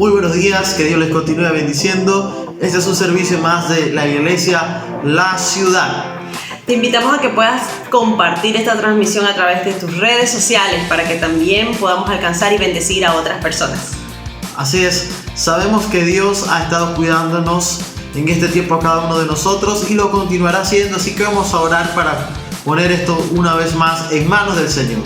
Muy buenos días, que Dios les continúe bendiciendo. Este es un servicio más de la iglesia La Ciudad. Te invitamos a que puedas compartir esta transmisión a través de tus redes sociales para que también podamos alcanzar y bendecir a otras personas. Así es, sabemos que Dios ha estado cuidándonos en este tiempo a cada uno de nosotros y lo continuará haciendo, así que vamos a orar para poner esto una vez más en manos del Señor.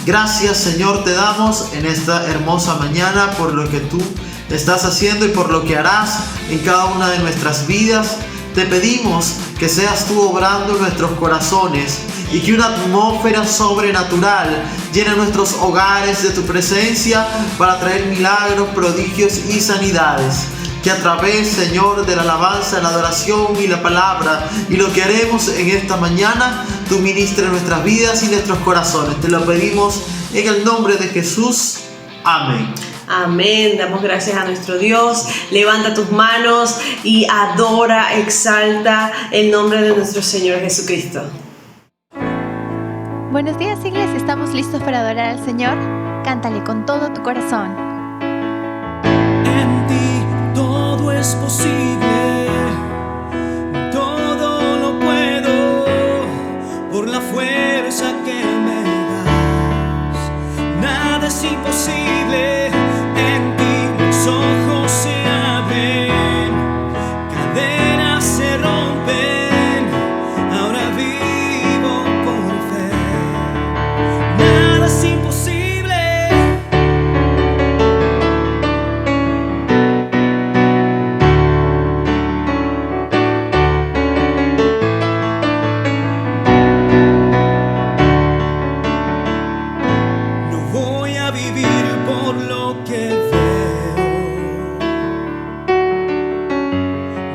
Gracias, Señor, te damos en esta hermosa mañana por lo que tú estás haciendo y por lo que harás en cada una de nuestras vidas. Te pedimos que seas tú obrando en nuestros corazones y que una atmósfera sobrenatural llene nuestros hogares de tu presencia para traer milagros, prodigios y sanidades. Que a través, Señor, de la alabanza, la adoración y la palabra y lo que haremos en esta mañana, tú ministres nuestras vidas y nuestros corazones. Te lo pedimos en el nombre de Jesús. Amén. Amén. Damos gracias a nuestro Dios. Levanta tus manos y adora, exalta el nombre de nuestro Señor Jesucristo. Buenos días, iglesia. ¿Estamos listos para adorar al Señor? Cántale con todo tu corazón. En ti todo es posible, todo lo puedo por la fuerza que me das. Nada es imposible. En ti mis ojos se abren, cadenas se rompen, ahora vivo por fe. Nada es imposible. No voy a vivir por lo que veo,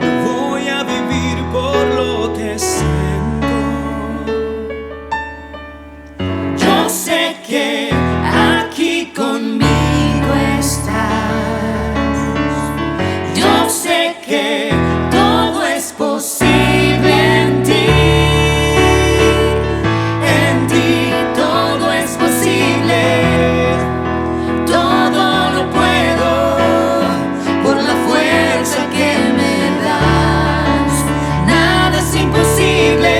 no voy a vivir por lo que siento. Yo sé que aquí conmigo estás. Yo sé que todo es posible en ti. En ti todo es posible. Todo lo puedo por la fuerza que me das. Nada es imposible.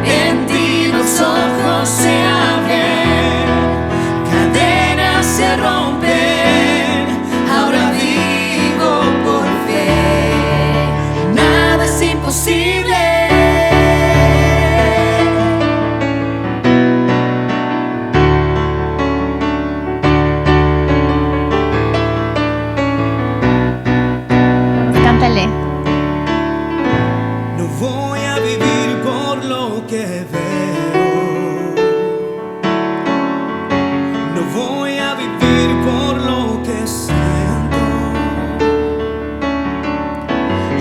En ti los ojos se abren, cadenas se rompen, ahora vivo por fe. Nada es imposible. Cántale. No voy a vivir por lo que veo, no voy a vivir por lo que siento.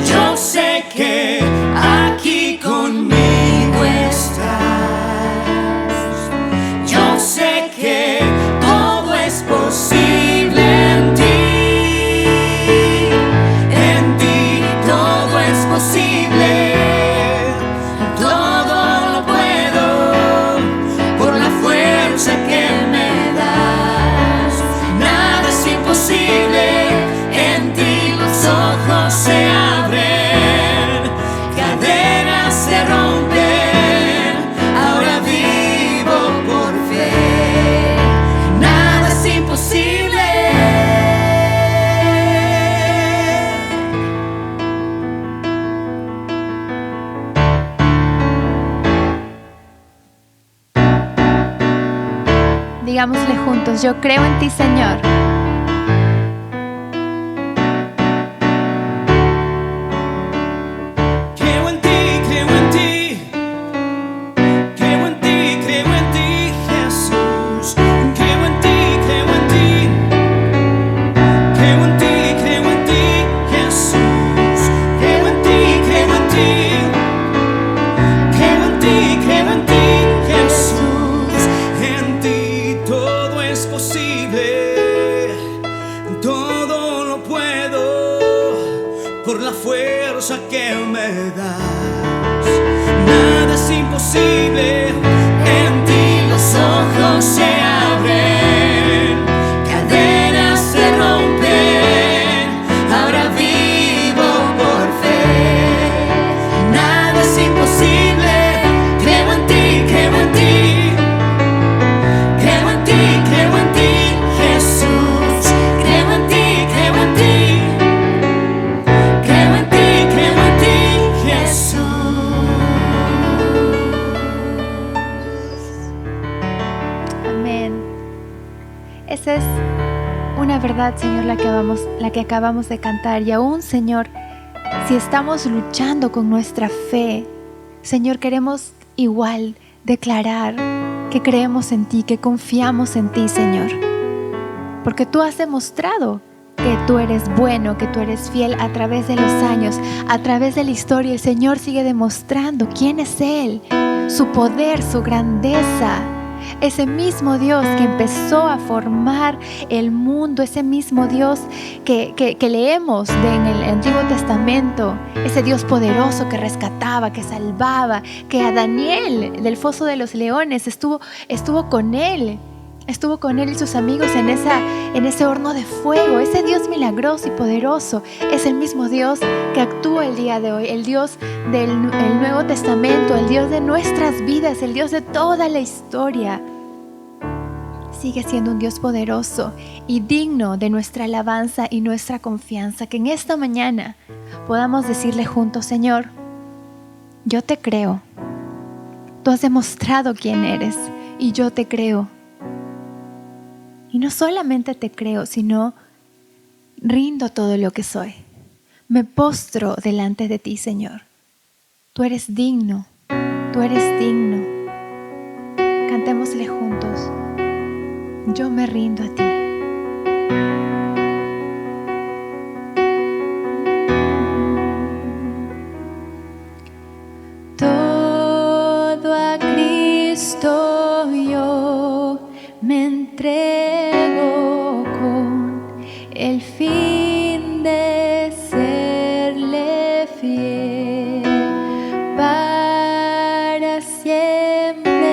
Yo sé que aquí conmigo estás. Yo sé que todo es posible en ti. En ti todo es posible. Todo lo puedo por la fuerza que me das. Nada es imposible. En ti los ojos se abren, cadenas se rompen, ahora vivo por fe. Nada es imposible. Digámosle juntos, yo creo en ti, Señor. Creo en ti, creo en ti. Creo en ti, creo en ti, Jesús. Creo en ti, creo en ti. Creo en ti, creo en ti, Jesús. Creo en ti, creo en ti. Creo en ti, creo en ti, Jesús. En ti todo es posible. Todo lo puedo por la fuerza que me das. Nada es imposible. En ti los ojos se abren, cadenas se rompen. verdad, Señor, la que acabamos de cantar. Y aún, Señor, si estamos luchando con nuestra fe, Señor, queremos igual declarar que creemos en ti, que confiamos en ti, Señor. Porque tú has demostrado que tú eres bueno, que tú eres fiel a través de los años, a través de la historia. El Señor sigue demostrando quién es Él, su poder, su grandeza. Ese mismo Dios que empezó a formar el mundo, ese mismo Dios que leemos en el Antiguo Testamento, ese Dios poderoso que rescataba, que salvaba, que a Daniel del foso de los leones estuvo con él y sus amigos en ese horno de fuego. Ese Dios milagroso y poderoso es el mismo Dios que actúa el día de hoy, el Dios del Nuevo Testamento, el Dios de nuestras vidas, el Dios de toda la historia. Sigue siendo un Dios poderoso y digno de nuestra alabanza y nuestra confianza. Que en esta mañana podamos decirle juntos: Señor, yo te creo. Tú has demostrado quién eres y yo te creo. Y no solamente te creo, sino rindo todo lo que soy. Me postro delante de ti, Señor. Tú eres digno, tú eres digno. Cantémosle juntos: yo me rindo a ti. Todo a Cristo yo me entrego con el fin de serle fiel. Para siempre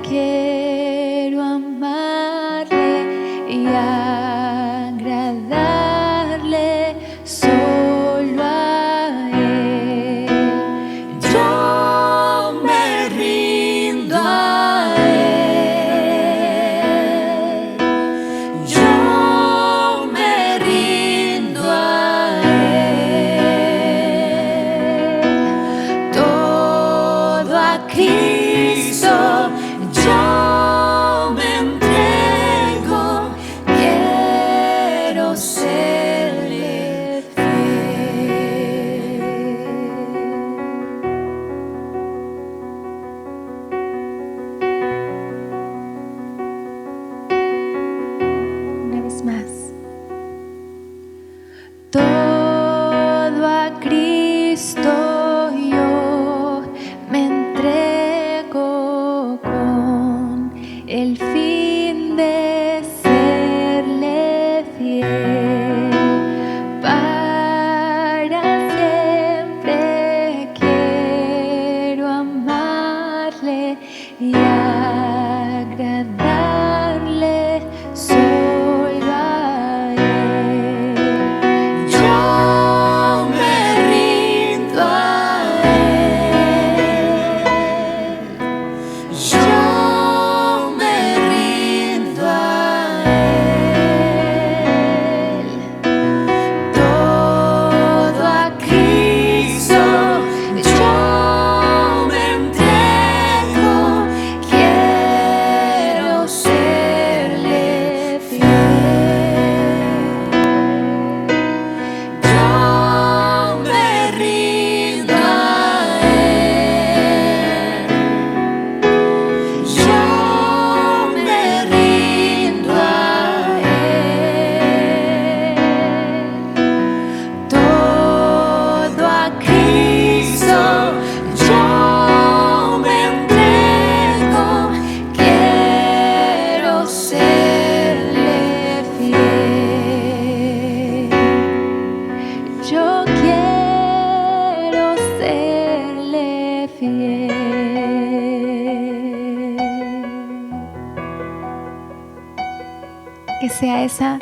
quiero amarle y agradarle solo a Él. Yo me rindo a Él. Yo me rindo a Él. Todo a Cristo yo me entrego. Quiero serle fiel. Una vez más. Todo a Cristo yo me entrego con el fin de serle fiel. Para siempre quiero amarle y agradarle solo a Él. Yo me rindo a Él. Yo me rindo a Él. Todo a Cristo yo me entrego. Quiero serle fiel. Yo me rindo a Él. Yo me rindo a Él. Todo a Cristo yo me entrego. Quiero serle fiel. Yo quiero serle fiel. Que sea esa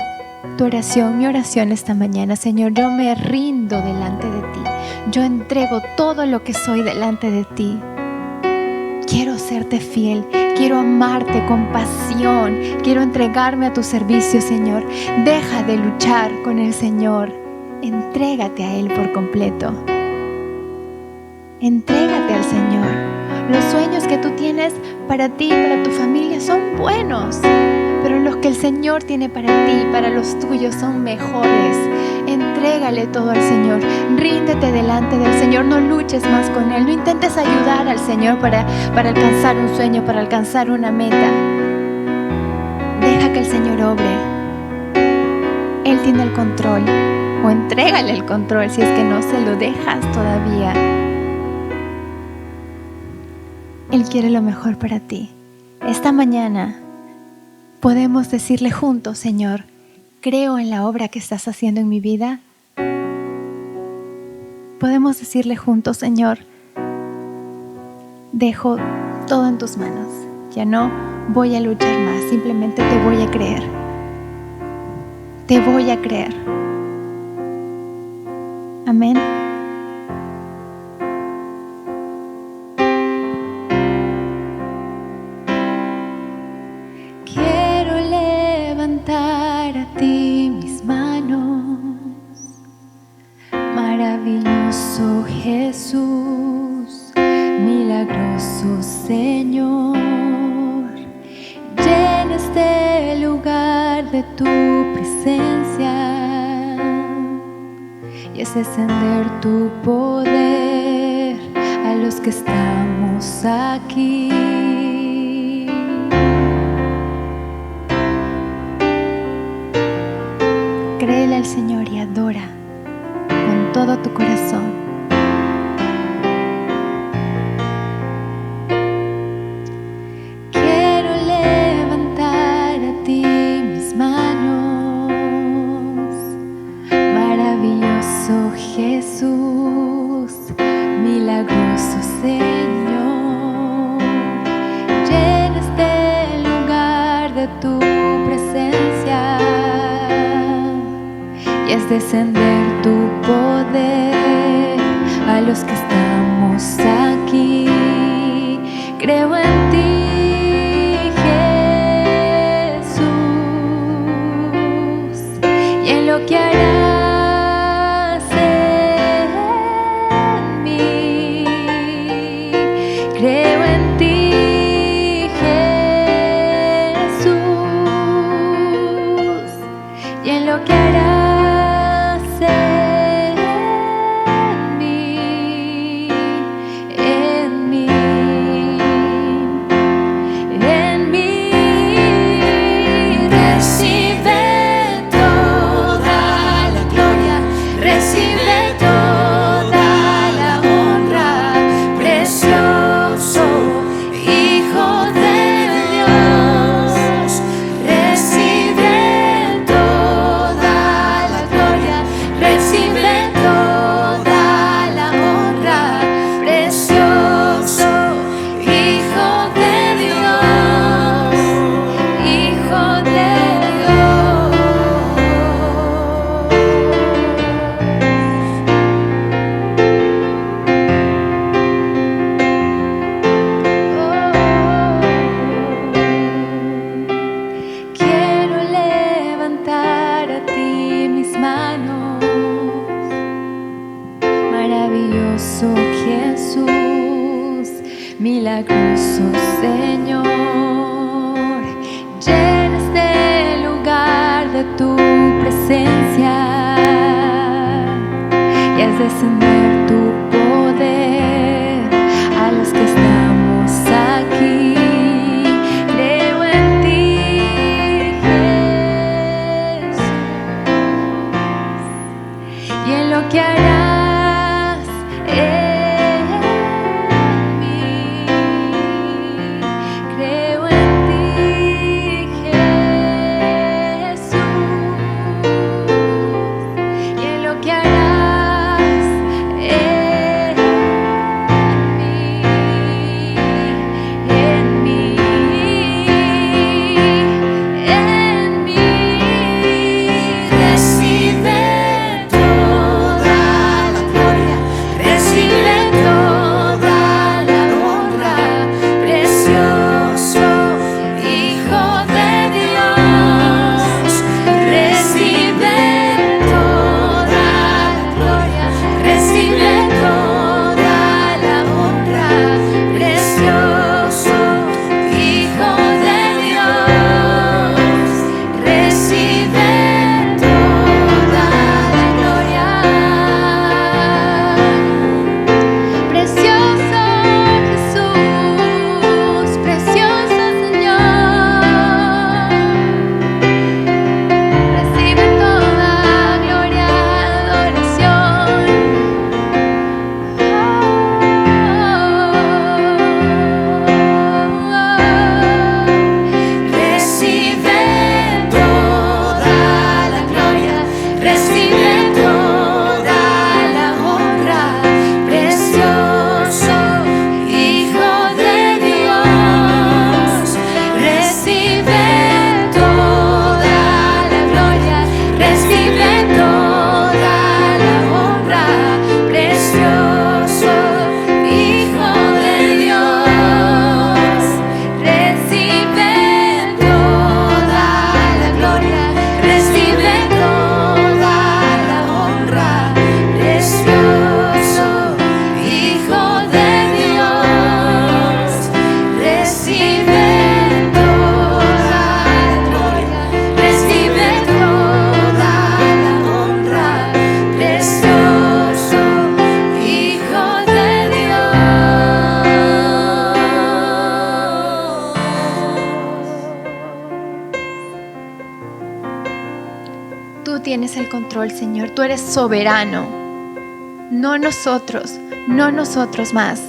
tu oración, mi oración esta mañana. Señor, yo me rindo delante de ti. Yo entrego todo lo que soy delante de ti. Quiero serte fiel, quiero amarte con pasión, quiero entregarme a tu servicio, Señor. Deja de luchar con el Señor. Entrégate a Él por completo. Entrégate al Señor. Los sueños que tú tienes para ti y para tu familia son buenos, pero los que el Señor tiene para ti y para los tuyos son mejores. Entrégale todo al Señor. Ríndete delante del Señor. No luches más con Él. No intentes ayudar al Señor para alcanzar un sueño, para alcanzar una meta. Deja que el Señor obre. Él tiene el control. O entrégale el control si es que no se lo dejas todavía. Él quiere lo mejor para ti. Esta mañana podemos decirle juntos: Señor, creo en la obra que estás haciendo en mi vida. Podemos decirle juntos: Señor, dejo todo en tus manos. Ya no voy a luchar más, simplemente te voy a creer. Te voy a creer. Amén. Quiero levantar a ti mis manos, maravilloso Jesús, milagroso Señor. Llena este lugar de tu presencia y es descender tu poder a los que estamos aquí. Créele al Señor y adora con todo tu corazón. Quiero levantar a ti mis manos, maravilloso Jesús, milagroso Señor. Llena este lugar de tu presencia y es descender tu poder a los que estamos aquí. Creo en ti, Jesús, y en lo que harás en mí. Creo en ti, Jesús, y en lo que harás en mí, en mí, en mí. Recibe toda la gloria, recibe toda la honra, precioso Hijo de Dios. Recibe toda la gloria, recibe toda la honra, precioso Hijo de Dios, Hijo de Dios. Quiero levantar a ti mis manos, maravilloso Jesús, milagroso Señor. Llena este lugar de tu presencia y haz descender tu poder a los que estamos aquí. Creo en ti, Jesús, y en lo que harás en mí. Creo en ti, Jesús, tienes el control, Señor. Tú eres soberano. No nosotros más.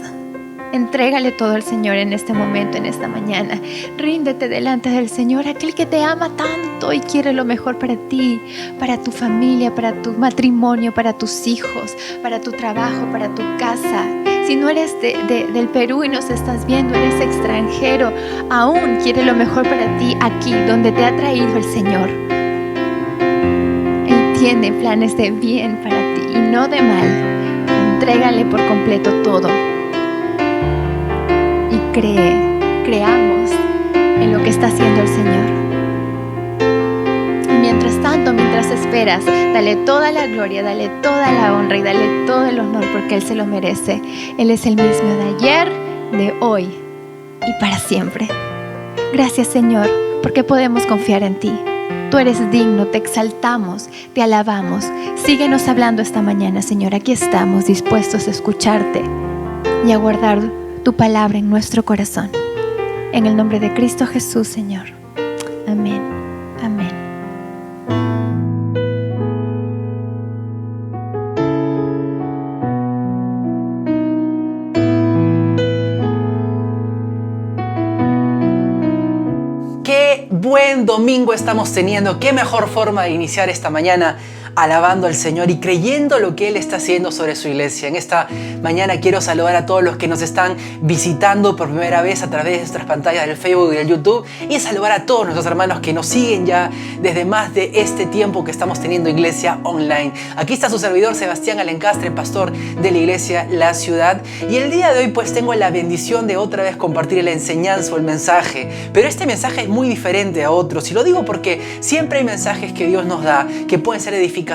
Entrégale todo al Señor en este momento, en esta mañana. Ríndete delante del Señor, aquel que te ama tanto y quiere lo mejor para ti, para tu familia, para tu matrimonio, para tus hijos, para tu trabajo, para tu casa. Si no eres del Perú y nos estás viendo, eres extranjero, aún quiere lo mejor para ti aquí, donde te ha traído el Señor. Él tiene planes de bien para ti y no de mal. Entrégale por completo todo. Creamos en lo que está haciendo el Señor. Y mientras tanto, mientras esperas, dale toda la gloria, dale toda la honra y dale todo el honor porque Él se lo merece. Él es el mismo de ayer, de hoy y para siempre. Gracias, Señor, porque podemos confiar en ti. Tú eres digno, te exaltamos, te alabamos. Síguenos hablando esta mañana, Señor. Aquí estamos dispuestos a escucharte y a guardar tu palabra en nuestro corazón. En el nombre de Cristo Jesús, Señor. Amén. Amén. Qué buen domingo estamos teniendo. Qué mejor forma de iniciar esta mañana alabando al Señor y creyendo lo que Él está haciendo sobre su iglesia. En esta mañana quiero saludar a todos los que nos están visitando por primera vez a través de nuestras pantallas del Facebook y del YouTube, y saludar a todos nuestros hermanos que nos siguen ya desde más de este tiempo que estamos teniendo iglesia online. Aquí está su servidor Sebastián Alencastre, pastor de la iglesia La Ciudad, y el día de hoy pues tengo la bendición de otra vez compartir la enseñanza o el mensaje, pero este mensaje es muy diferente a otros, y lo digo porque siempre hay mensajes que Dios nos da que pueden ser edificación,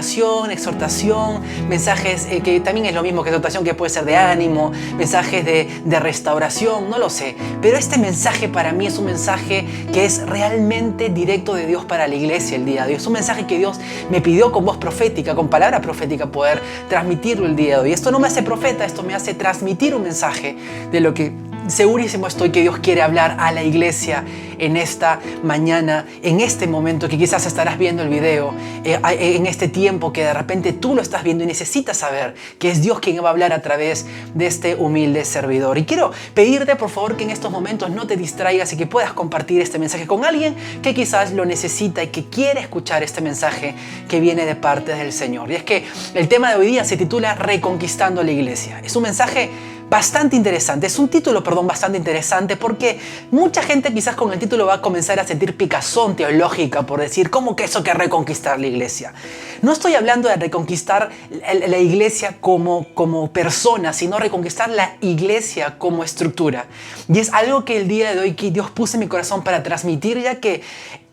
exhortación, mensajes que también es lo mismo que exhortación, que puede ser de ánimo, mensajes de restauración, no lo sé. Pero este mensaje para mí es un mensaje que es realmente directo de Dios para la iglesia el día de hoy. Es un mensaje que Dios me pidió con voz profética, con palabra profética, poder transmitirlo el día de hoy. Esto no me hace profeta, esto me hace transmitir un mensaje de lo que segurísimo estoy que Dios quiere hablar a la iglesia en esta mañana, en este momento que quizás estarás viendo el video, en este tiempo que de repente tú lo estás viendo y necesitas saber que es Dios quien va a hablar a través de este humilde servidor. Y quiero pedirte por favor que en estos momentos no te distraigas y que puedas compartir este mensaje con alguien que quizás lo necesita y que quiere escuchar este mensaje que viene de parte del Señor. Y es que el tema de hoy día se titula Reconquistando la Iglesia. Es un mensaje bastante interesante, es un título, bastante interesante, porque mucha gente quizás con el título va a comenzar a sentir picazón teológica por decir, ¿cómo que eso que reconquistar la iglesia? No estoy hablando de reconquistar la iglesia como persona, sino reconquistar la iglesia como estructura. Y es algo que el día de hoy que Dios puso en mi corazón para transmitir, ya que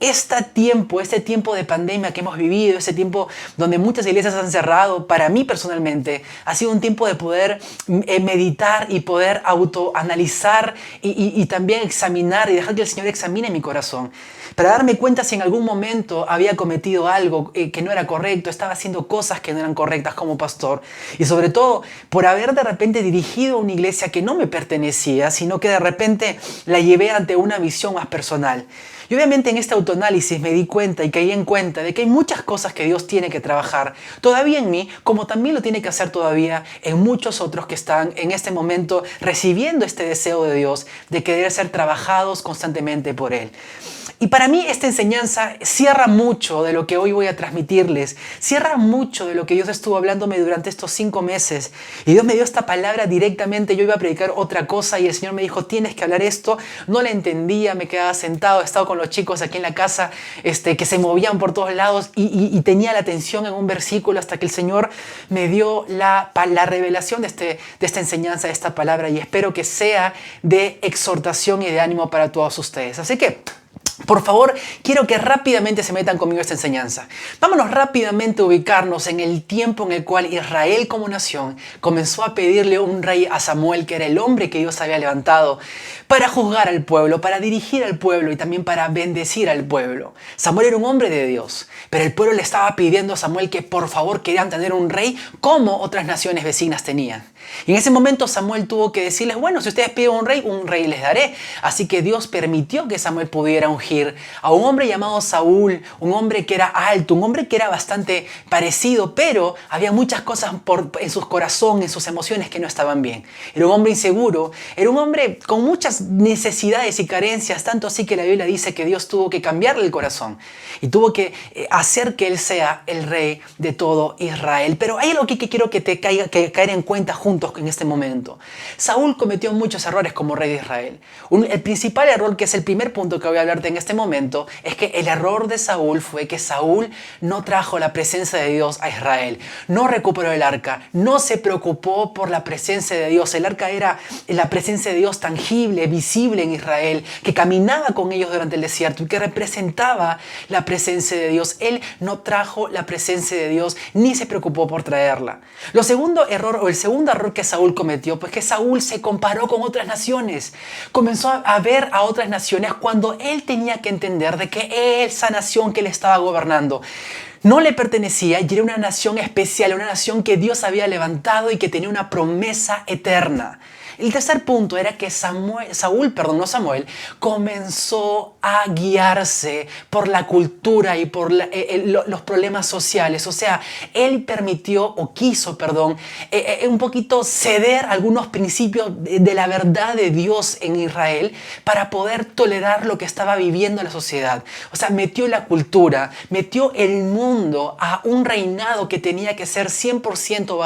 este tiempo de pandemia que hemos vivido, ese tiempo donde muchas iglesias han cerrado, para mí personalmente ha sido un tiempo de poder meditar y poder autoanalizar y también examinar y dejar que el Señor examine mi corazón, para darme cuenta si en algún momento había cometido algo que no era correcto, estaba haciendo cosas que no eran correctas como pastor, y sobre todo por haber de repente dirigido una iglesia que no me pertenecía, sino que de repente la llevé ante una visión más personal. Y obviamente en este autoanálisis me di cuenta y caí en cuenta de que hay muchas cosas que Dios tiene que trabajar todavía en mí, como también lo tiene que hacer todavía en muchos otros que están en este momento recibiendo este deseo de Dios de querer ser trabajados constantemente por Él. Y para mí esta enseñanza cierra mucho de lo que hoy voy a transmitirles, cierra mucho de lo que Dios estuvo hablándome durante estos 5 meses. Y Dios me dio esta palabra directamente, yo iba a predicar otra cosa y el Señor me dijo, tienes que hablar esto. No la entendía, me quedaba sentado, he estado con los chicos aquí en la casa que se movían por todos lados y tenía la atención en un versículo hasta que el Señor me dio la revelación de esta enseñanza, de esta palabra, y espero que sea de exhortación y de ánimo para todos ustedes. Así que por favor, quiero que rápidamente se metan conmigo esta enseñanza. Vámonos rápidamente a ubicarnos en el tiempo en el cual Israel como nación comenzó a pedirle un rey a Samuel, que era el hombre que Dios había levantado para juzgar al pueblo, para dirigir al pueblo y también para bendecir al pueblo. Samuel era un hombre de Dios, pero el pueblo le estaba pidiendo a Samuel que por favor querían tener un rey como otras naciones vecinas tenían. Y en ese momento Samuel tuvo que decirles, bueno, si ustedes piden un rey les daré. Así que Dios permitió que Samuel pudiera ungir elegir a un hombre llamado Saúl, un hombre que era alto, un hombre que era bastante parecido, pero había muchas cosas en su corazón, en sus emociones que no estaban bien. Era un hombre inseguro, era un hombre con muchas necesidades y carencias, tanto así que la Biblia dice que Dios tuvo que cambiarle el corazón y tuvo que hacer que él sea el rey de todo Israel. Pero hay algo que quiero que caer en cuenta juntos en este momento. Saúl cometió muchos errores como rey de Israel. El principal error, que es el primer punto que voy a hablarte en este momento, es que el error de Saúl fue que Saúl no trajo la presencia de Dios a Israel, no recuperó el arca, no se preocupó por la presencia de Dios. El arca era la presencia de Dios tangible, visible en Israel, que caminaba con ellos durante el desierto y que representaba la presencia de Dios. Él no trajo la presencia de Dios ni se preocupó por traerla. El segundo error que Saúl cometió, pues que Saúl se comparó con otras naciones. Comenzó a ver a otras naciones cuando él tenía que entender de que esa nación que él estaba gobernando no le pertenecía y era una nación especial, una nación que Dios había levantado y que tenía una promesa eterna. El tercer punto era que Saúl comenzó a guiarse por la cultura y por los problemas sociales. O sea, él quiso un poquito ceder algunos principios de la verdad de Dios en Israel para poder tolerar lo que estaba viviendo la sociedad. O sea, metió la cultura, metió el mundo a un reinado que tenía que ser 100%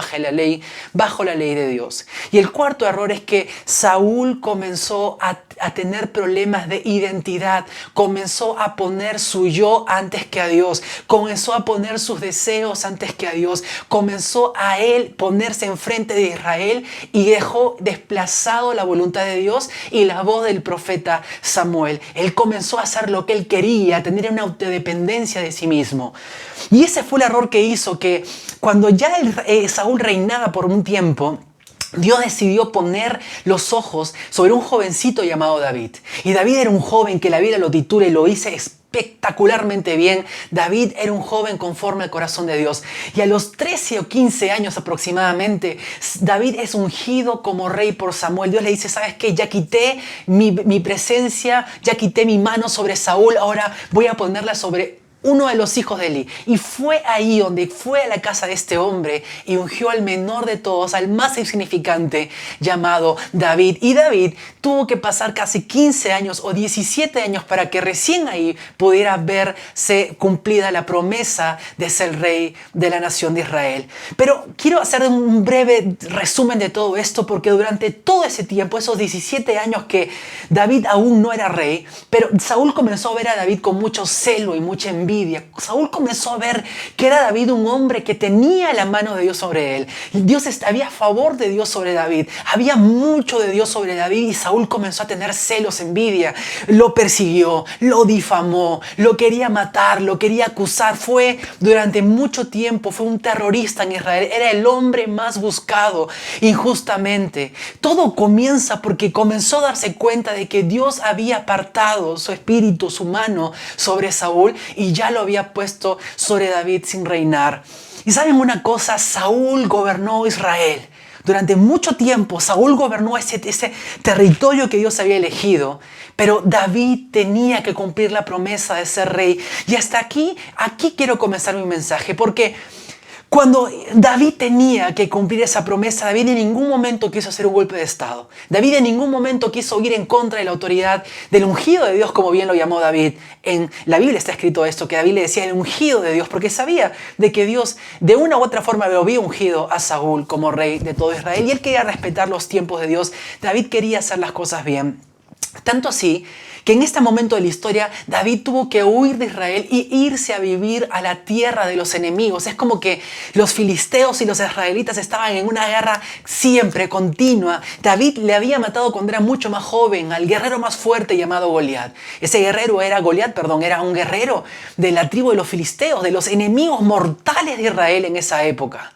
bajo la ley de Dios. Y el cuarto error es que Saúl comenzó a tener problemas de identidad, comenzó a poner su yo antes que a Dios, comenzó a poner sus deseos antes que a Dios, comenzó a él ponerse enfrente de Israel y dejó desplazado la voluntad de Dios y la voz del profeta Samuel. Él comenzó a hacer lo que él quería, a tener una autodependencia de sí mismo. Y ese fue el error que hizo que cuando ya Saúl reinaba por un tiempo, Dios decidió poner los ojos sobre un jovencito llamado David. Y David era un joven que la Biblia lo titula y lo dice espectacularmente bien. David era un joven conforme al corazón de Dios. Y a los 13 o 15 años aproximadamente, David es ungido como rey por Samuel. Dios le dice, ¿sabes qué? Ya quité mi presencia, ya quité mi mano sobre Saúl, ahora voy a ponerla sobre uno de los hijos de Eli. Y fue ahí donde fue a la casa de este hombre y ungió al menor de todos, al más insignificante, llamado David. Y David tuvo que pasar casi 15 años o 17 años para que recién ahí pudiera verse cumplida la promesa de ser rey de la nación de Israel. Pero quiero hacer un breve resumen de todo esto, porque durante todo ese tiempo, esos 17 años que David aún no era rey, pero Saúl comenzó a ver a David con mucho celo y mucha envidia. Saúl comenzó a ver que era David un hombre que tenía la mano de Dios sobre él. Había favor de Dios sobre David. Había mucho de Dios sobre David y Saúl comenzó a tener celos, envidia. Lo persiguió, lo difamó, lo quería matar, lo quería acusar. Durante mucho tiempo fue un terrorista en Israel. Era el hombre más buscado injustamente. Todo comienza porque comenzó a darse cuenta de que Dios había apartado su espíritu, su mano sobre Saúl y ya lo había puesto sobre David sin reinar. Y saben una cosa, Saúl gobernó Israel. Durante mucho tiempo Saúl gobernó ese territorio que Dios había elegido. Pero David tenía que cumplir la promesa de ser rey. Y hasta aquí quiero comenzar mi mensaje, porque cuando David tenía que cumplir esa promesa, David en ningún momento quiso hacer un golpe de estado. David en ningún momento quiso ir en contra de la autoridad del ungido de Dios, como bien lo llamó David. En la Biblia está escrito esto, que David le decía el ungido de Dios, porque sabía de que Dios de una u otra forma lo había ungido a Saúl como rey de todo Israel. Y él quería respetar los tiempos de Dios. David quería hacer las cosas bien. Tanto así que en este momento de la historia David tuvo que huir de Israel y irse a vivir a la tierra de los enemigos. Es como que los filisteos y los israelitas estaban en una guerra siempre, continua. David le había matado cuando era mucho más joven al guerrero más fuerte llamado Goliat. Ese guerrero era un guerrero de la tribu de los filisteos, de los enemigos mortales de Israel en esa época.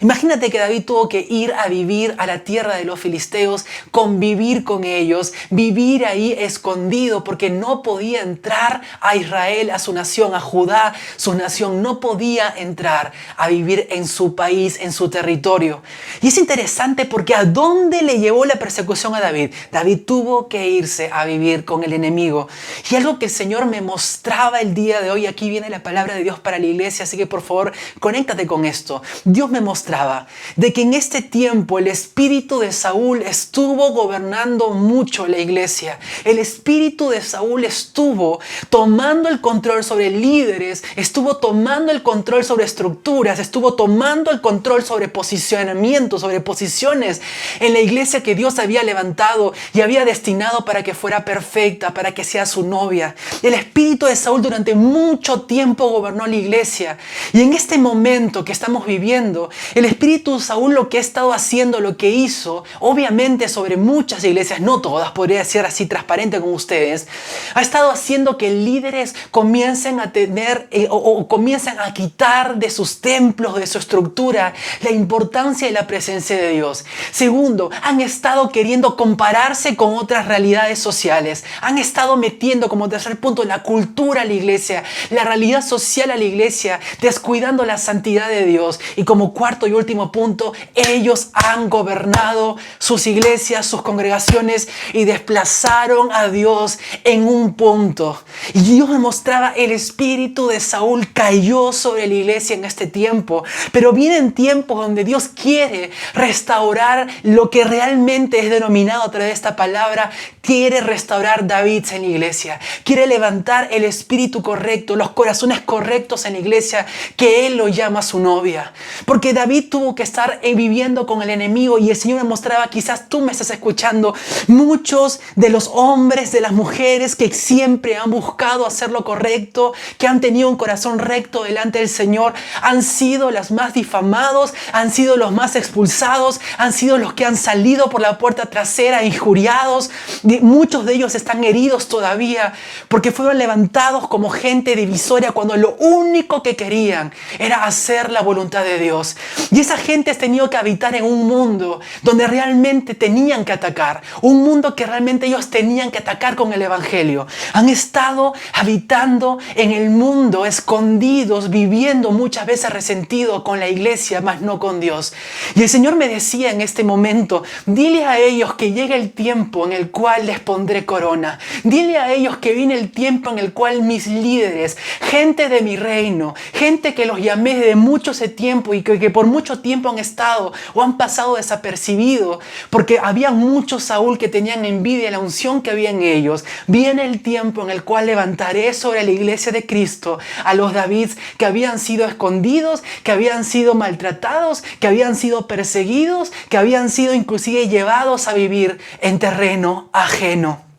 Imagínate que David tuvo que ir a vivir a la tierra de los filisteos, convivir con ellos, vivir ahí escondido porque no podía entrar a Israel, a su nación, a Judá, su nación. No podía entrar a vivir en su país, en su territorio. Y es interesante porque ¿a dónde le llevó la persecución a David? David tuvo que irse a vivir con el enemigo. Y algo que el Señor me mostraba el día de hoy, aquí viene la palabra de Dios para la iglesia, así que por favor, conéctate con esto. Dios me mostraba de que en este tiempo el espíritu de Saúl estuvo gobernando mucho la iglesia. El espíritu de Saúl estuvo tomando el control sobre líderes, estuvo tomando el control sobre estructuras, estuvo tomando el control sobre posicionamiento, sobre posiciones en la iglesia que Dios había levantado y había destinado para que fuera perfecta, para que sea su novia. El espíritu de Saúl durante mucho tiempo gobernó la iglesia. Y en este momento que estamos viviendo, el espíritu de Saúl lo que ha estado haciendo, lo que hizo, obviamente sobre muchas iglesias, no todas, podría ser así transparente con ustedes, ha estado haciendo que líderes comiencen a tener o comiencen a quitar de sus templos, de su estructura, la importancia de la presencia de Dios. Segundo, han estado queriendo compararse con otras realidades sociales. Han estado metiendo como tercer punto la cultura a la iglesia, la realidad social a la iglesia, descuidando la santidad de Dios. Y como cuarto y último punto, ellos han gobernado sus iglesias, sus congregaciones y desplazaron a Dios en un punto. Y Dios me mostraba el espíritu de Saúl cayó sobre la iglesia en este tiempo. Pero vienen tiempos donde Dios quiere restaurar lo que realmente es denominado a través de esta palabra. Quiere restaurar David en la iglesia. Quiere levantar el espíritu correcto, los corazones correctos en la iglesia, que Él lo llama su novia. Porque David tuvo que estar viviendo con el enemigo y el Señor me mostraba, quizás tú me estás escuchando, muchos de los hombres, de las mujeres que siempre han buscado hacer lo correcto, que han tenido un corazón recto delante del Señor, han sido los más difamados, han sido los más expulsados, han sido los que han salido por la puerta trasera injuriados. Muchos de ellos están heridos todavía porque fueron levantados como gente divisoria cuando lo único que querían era hacer la voluntad de Dios. Y esa gente ha tenido que habitar en un mundo donde realmente tenían que atacar, un mundo que realmente ellos tenían que atacar con el evangelio. Han estado habitando en el mundo, escondidos, viviendo muchas veces resentidos con la iglesia, mas no con Dios. Y el Señor me decía en este momento, dile a ellos que llega el tiempo en el cual les pondré corona. Dile a ellos que viene el tiempo en el cual mis líderes, gente de mi reino, gente que los llamé de mucho ese tiempo y que por mucho tiempo han estado o han pasado desapercibidos porque había muchos Saúl que tenían envidia de la unción que había en ellos. Viene el tiempo en el cual levantaré sobre la iglesia de Cristo a los Davids que habían sido escondidos, que habían sido maltratados, que habían sido perseguidos, que habían sido inclusive llevados a vivir en terreno ajeno.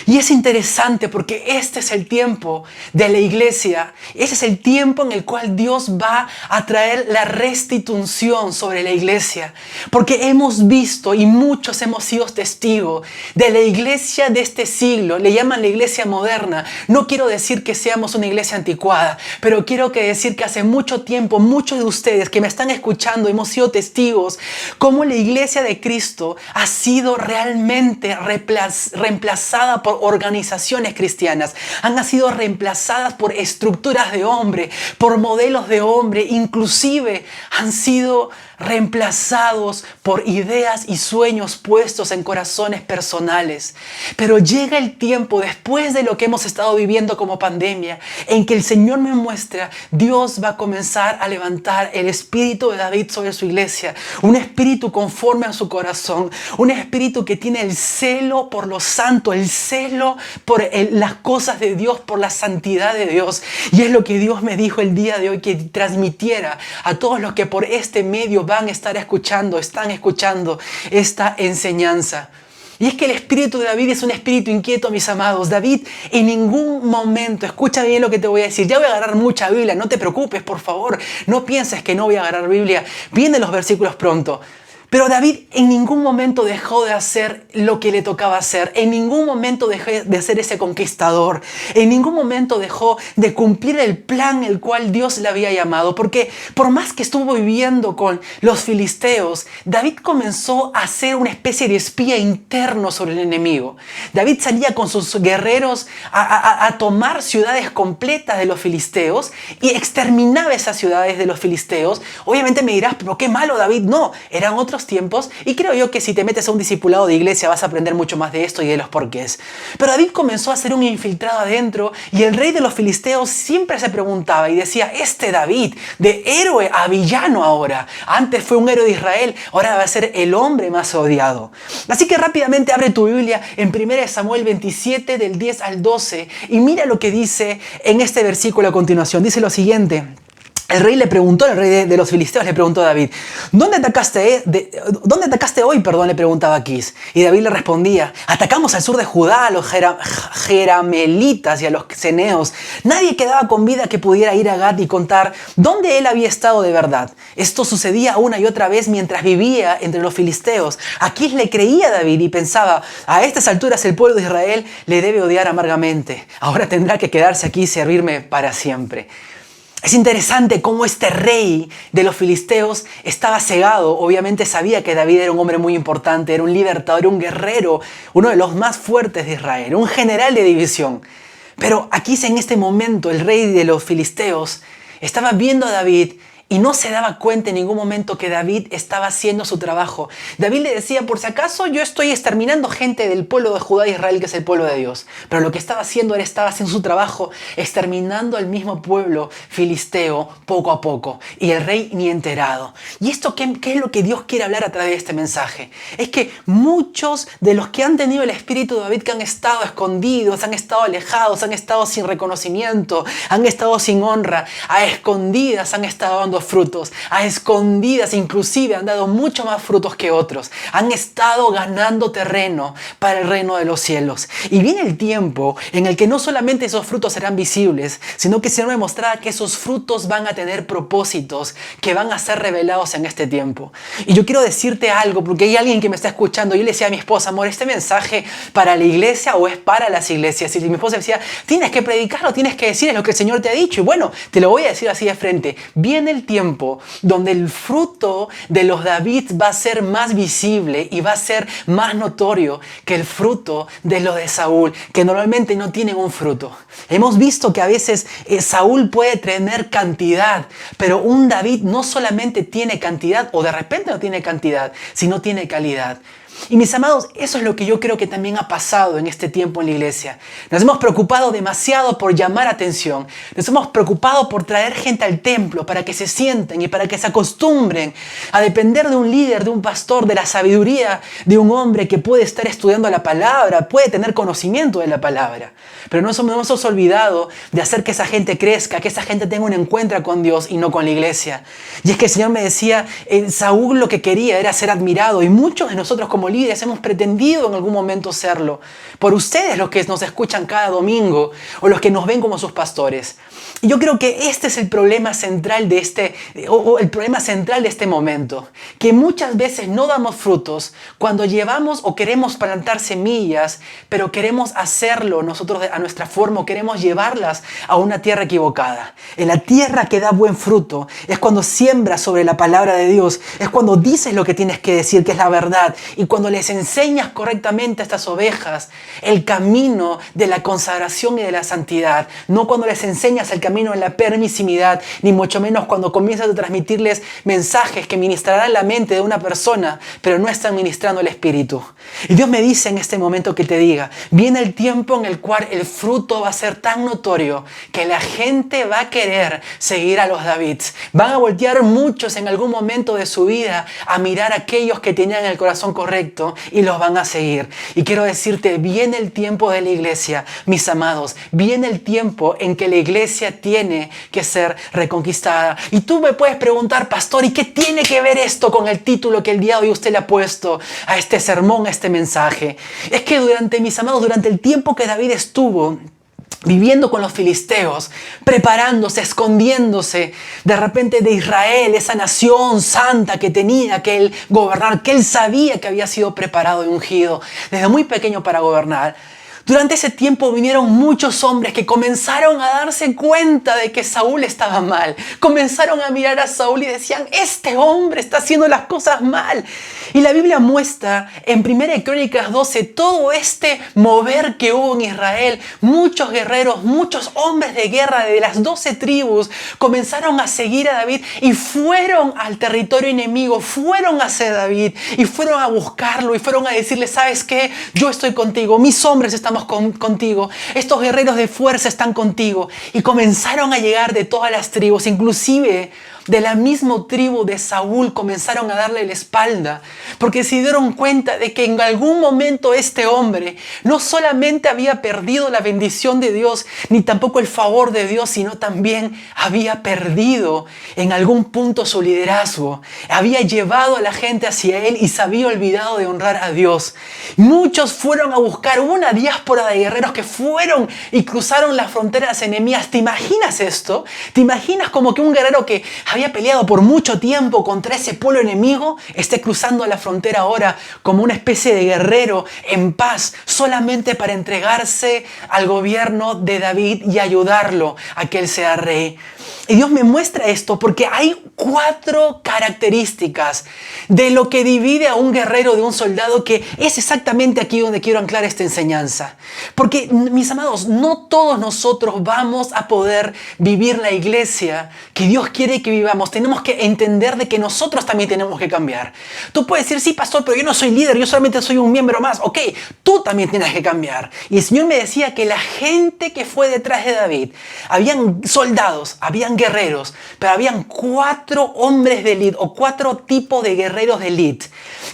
Y es interesante porque este es el tiempo de la iglesia. Ese es el tiempo en el cual Dios va a traer la restitución sobre la iglesia. Porque hemos visto y muchos hemos sido testigos de la iglesia de este siglo. Le llaman la iglesia moderna. No quiero decir que seamos una iglesia anticuada, pero quiero decir que hace mucho tiempo muchos de ustedes que me están escuchando hemos sido testigos cómo la iglesia de Cristo ha sido realmente reemplazada por organizaciones cristianas, han sido reemplazadas por estructuras de hombre, por modelos de hombre, inclusive han sido reemplazados por ideas y sueños puestos en corazones personales. Pero llega el tiempo, después de lo que hemos estado viviendo como pandemia, en que el Señor me muestra, Dios va a comenzar a levantar el espíritu de David sobre su iglesia, un espíritu conforme a su corazón, un espíritu que tiene el celo por lo santo, el celo por las cosas de Dios, por la santidad de Dios. Y es lo que Dios me dijo el día de hoy, que transmitiera a todos los que por este medio están escuchando esta enseñanza. Y es que el espíritu de David es un espíritu inquieto, mis amados. David en ningún momento, escucha bien lo que te voy a decir, ya voy a agarrar mucha Biblia, no te preocupes, por favor, no pienses que no voy a agarrar Biblia, vienen los versículos pronto. Pero David en ningún momento dejó de hacer lo que le tocaba hacer. En ningún momento dejó de ser ese conquistador. En ningún momento dejó de cumplir el plan el cual Dios le había llamado. Porque por más que estuvo viviendo con los filisteos, David comenzó a ser una especie de espía interno sobre el enemigo. David salía con sus guerreros a tomar ciudades completas de los filisteos y exterminaba esas ciudades de los filisteos. Obviamente me dirás, pero qué malo, David. No, eran otros tiempos y creo yo que si te metes a un discipulado de iglesia vas a aprender mucho más de esto y de los porqués. Pero David comenzó a ser un infiltrado adentro y el rey de los filisteos siempre se preguntaba y decía, este David, de héroe a villano ahora, antes fue un héroe de Israel, ahora va a ser el hombre más odiado. Así que rápidamente abre tu Biblia en 1 Samuel 27 del 10 al 12 y mira lo que dice en este versículo a continuación. Dice lo siguiente. El rey de los filisteos le preguntó a David, ¿dónde atacaste hoy? Le preguntaba Aquís. Y David le respondía, atacamos al sur de Judá, a los jeramelitas y a los ceneos. Nadie quedaba con vida que pudiera ir a Gat y contar dónde él había estado de verdad. Esto sucedía una y otra vez mientras vivía entre los filisteos. Aquís le creía a David y pensaba, a estas alturas el pueblo de Israel le debe odiar amargamente. Ahora tendrá que quedarse aquí y servirme para siempre. Es interesante cómo este rey de los filisteos estaba cegado. Obviamente sabía que David era un hombre muy importante, era un libertador, un guerrero, uno de los más fuertes de Israel, un general de división. Pero aquí en este momento el rey de los filisteos estaba viendo a David y no se daba cuenta en ningún momento que David estaba haciendo su trabajo. David le decía, por si acaso yo estoy exterminando gente del pueblo de Judá e Israel, que es el pueblo de Dios. Pero lo que estaba haciendo, él estaba haciendo su trabajo, exterminando al mismo pueblo filisteo poco a poco. Y el rey ni enterado. ¿Y esto qué es lo que Dios quiere hablar a través de este mensaje? Es que muchos de los que han tenido el espíritu de David, que han estado escondidos, han estado alejados, han estado sin reconocimiento, han estado sin honra, a escondidas han estado dando frutos, a escondidas inclusive han dado mucho más frutos que otros, han estado ganando terreno para el reino de los cielos. Y viene el tiempo en el que no solamente esos frutos serán visibles, sino que se nos demostrará que esos frutos van a tener propósitos que van a ser revelados en este tiempo. Y yo quiero decirte algo, porque hay alguien que me está escuchando. Yo le decía a mi esposa, amor, ¿este mensaje para la iglesia o es para las iglesias? Y mi esposa decía, tienes que predicarlo, tienes que decir lo que el Señor te ha dicho. Y bueno, te lo voy a decir así de frente. Viene el tiempo donde el fruto de los David va a ser más visible y va a ser más notorio que el fruto de los de Saúl, que normalmente no tienen un fruto. Hemos visto que a veces Saúl puede tener cantidad, pero un David no solamente tiene cantidad, o de repente no tiene cantidad, sino tiene calidad. Y mis amados, eso es lo que yo creo que también ha pasado en este tiempo en la iglesia. Nos hemos preocupado demasiado por llamar atención. Nos hemos preocupado por traer gente al templo para que se sienten y para que se acostumbren a depender de un líder, de un pastor, de la sabiduría de un hombre que puede estar estudiando la palabra, puede tener conocimiento de la palabra. Pero no nos hemos olvidado de hacer que esa gente crezca, que esa gente tenga un encuentro con Dios y no con la iglesia. Y es que el Señor me decía, Saúl lo que quería era ser admirado, y muchos de nosotros como líderes hemos pretendido en algún momento serlo. Por ustedes, los que nos escuchan cada domingo o los que nos ven como sus pastores. Y yo creo que este es el problema central de este momento. Que muchas veces no damos frutos cuando llevamos o queremos plantar semillas, pero queremos hacerlo nosotros a nuestra forma, o queremos llevarlas a una tierra equivocada. En la tierra que da buen fruto es cuando siembras sobre la palabra de Dios, es cuando dices lo que tienes que decir, que es la verdad, y cuando les enseñas correctamente a estas ovejas el camino de la consagración y de la santidad, no cuando les enseñas el camino de la permisividad, ni mucho menos cuando comienzas a transmitirles mensajes que ministrarán la mente de una persona, pero no están ministrando el espíritu. Y Dios me dice en este momento que te diga, viene el tiempo en el cual el fruto va a ser tan notorio que la gente va a querer seguir a los Davids. Van a voltear muchos en algún momento de su vida a mirar a aquellos que tenían el corazón correcto y los van a seguir. Y quiero decirte, viene el tiempo de la iglesia, mis amados, viene el tiempo en que la iglesia tiene que ser reconquistada. Y tú me puedes preguntar, pastor, ¿y qué tiene que ver esto con el título que el día de hoy usted le ha puesto a este sermón, a este mensaje? Es que durante el tiempo que David estuvo viviendo con los filisteos, preparándose, escondiéndose de repente de Israel, esa nación santa que tenía que él gobernar, que él sabía que había sido preparado y ungido desde muy pequeño para gobernar. Durante ese tiempo vinieron muchos hombres que comenzaron a darse cuenta de que Saúl estaba mal. Comenzaron a mirar a Saúl y decían, este hombre está haciendo las cosas mal. Y la Biblia muestra en 1 Crónicas 12 todo este mover que hubo en Israel. Muchos guerreros, muchos hombres de guerra de las 12 tribus comenzaron a seguir a David y fueron al territorio enemigo, fueron hacia David y fueron a buscarlo y fueron a decirle, ¿sabes qué? Yo estoy contigo, mis hombres estamos contigo, estos guerreros de fuerza están contigo. Y comenzaron a llegar de todas las tribus, inclusive de la misma tribu de Saúl, comenzaron a darle la espalda porque se dieron cuenta de que en algún momento este hombre no solamente había perdido la bendición de Dios ni tampoco el favor de Dios, sino también había perdido en algún punto su liderazgo, había llevado a la gente hacia él y se había olvidado de honrar a Dios. Muchos fueron a buscar, hubo una diáspora de guerreros que fueron y cruzaron las fronteras enemigas. ¿Te imaginas esto? ¿Te imaginas como que un guerrero que había peleado por mucho tiempo contra ese pueblo enemigo esté cruzando la frontera ahora como una especie de guerrero en paz, solamente para entregarse al gobierno de David y ayudarlo a que él sea rey? Y Dios me muestra esto porque hay 4 características de lo que divide a un guerrero de un soldado, que es exactamente aquí donde quiero anclar esta enseñanza. Porque, mis amados, no todos nosotros vamos a poder vivir la iglesia que Dios quiere que vivamos. Tenemos que entender de que nosotros también tenemos que cambiar. Tú puedes decir, sí, pastor, pero yo no soy líder, yo solamente soy un miembro más. Ok, tú también tienes que cambiar. Y el Señor me decía que la gente que fue detrás de David, habían soldados, habían guerreros, pero habían 4 hombres de élite o 4 tipos de guerreros de élite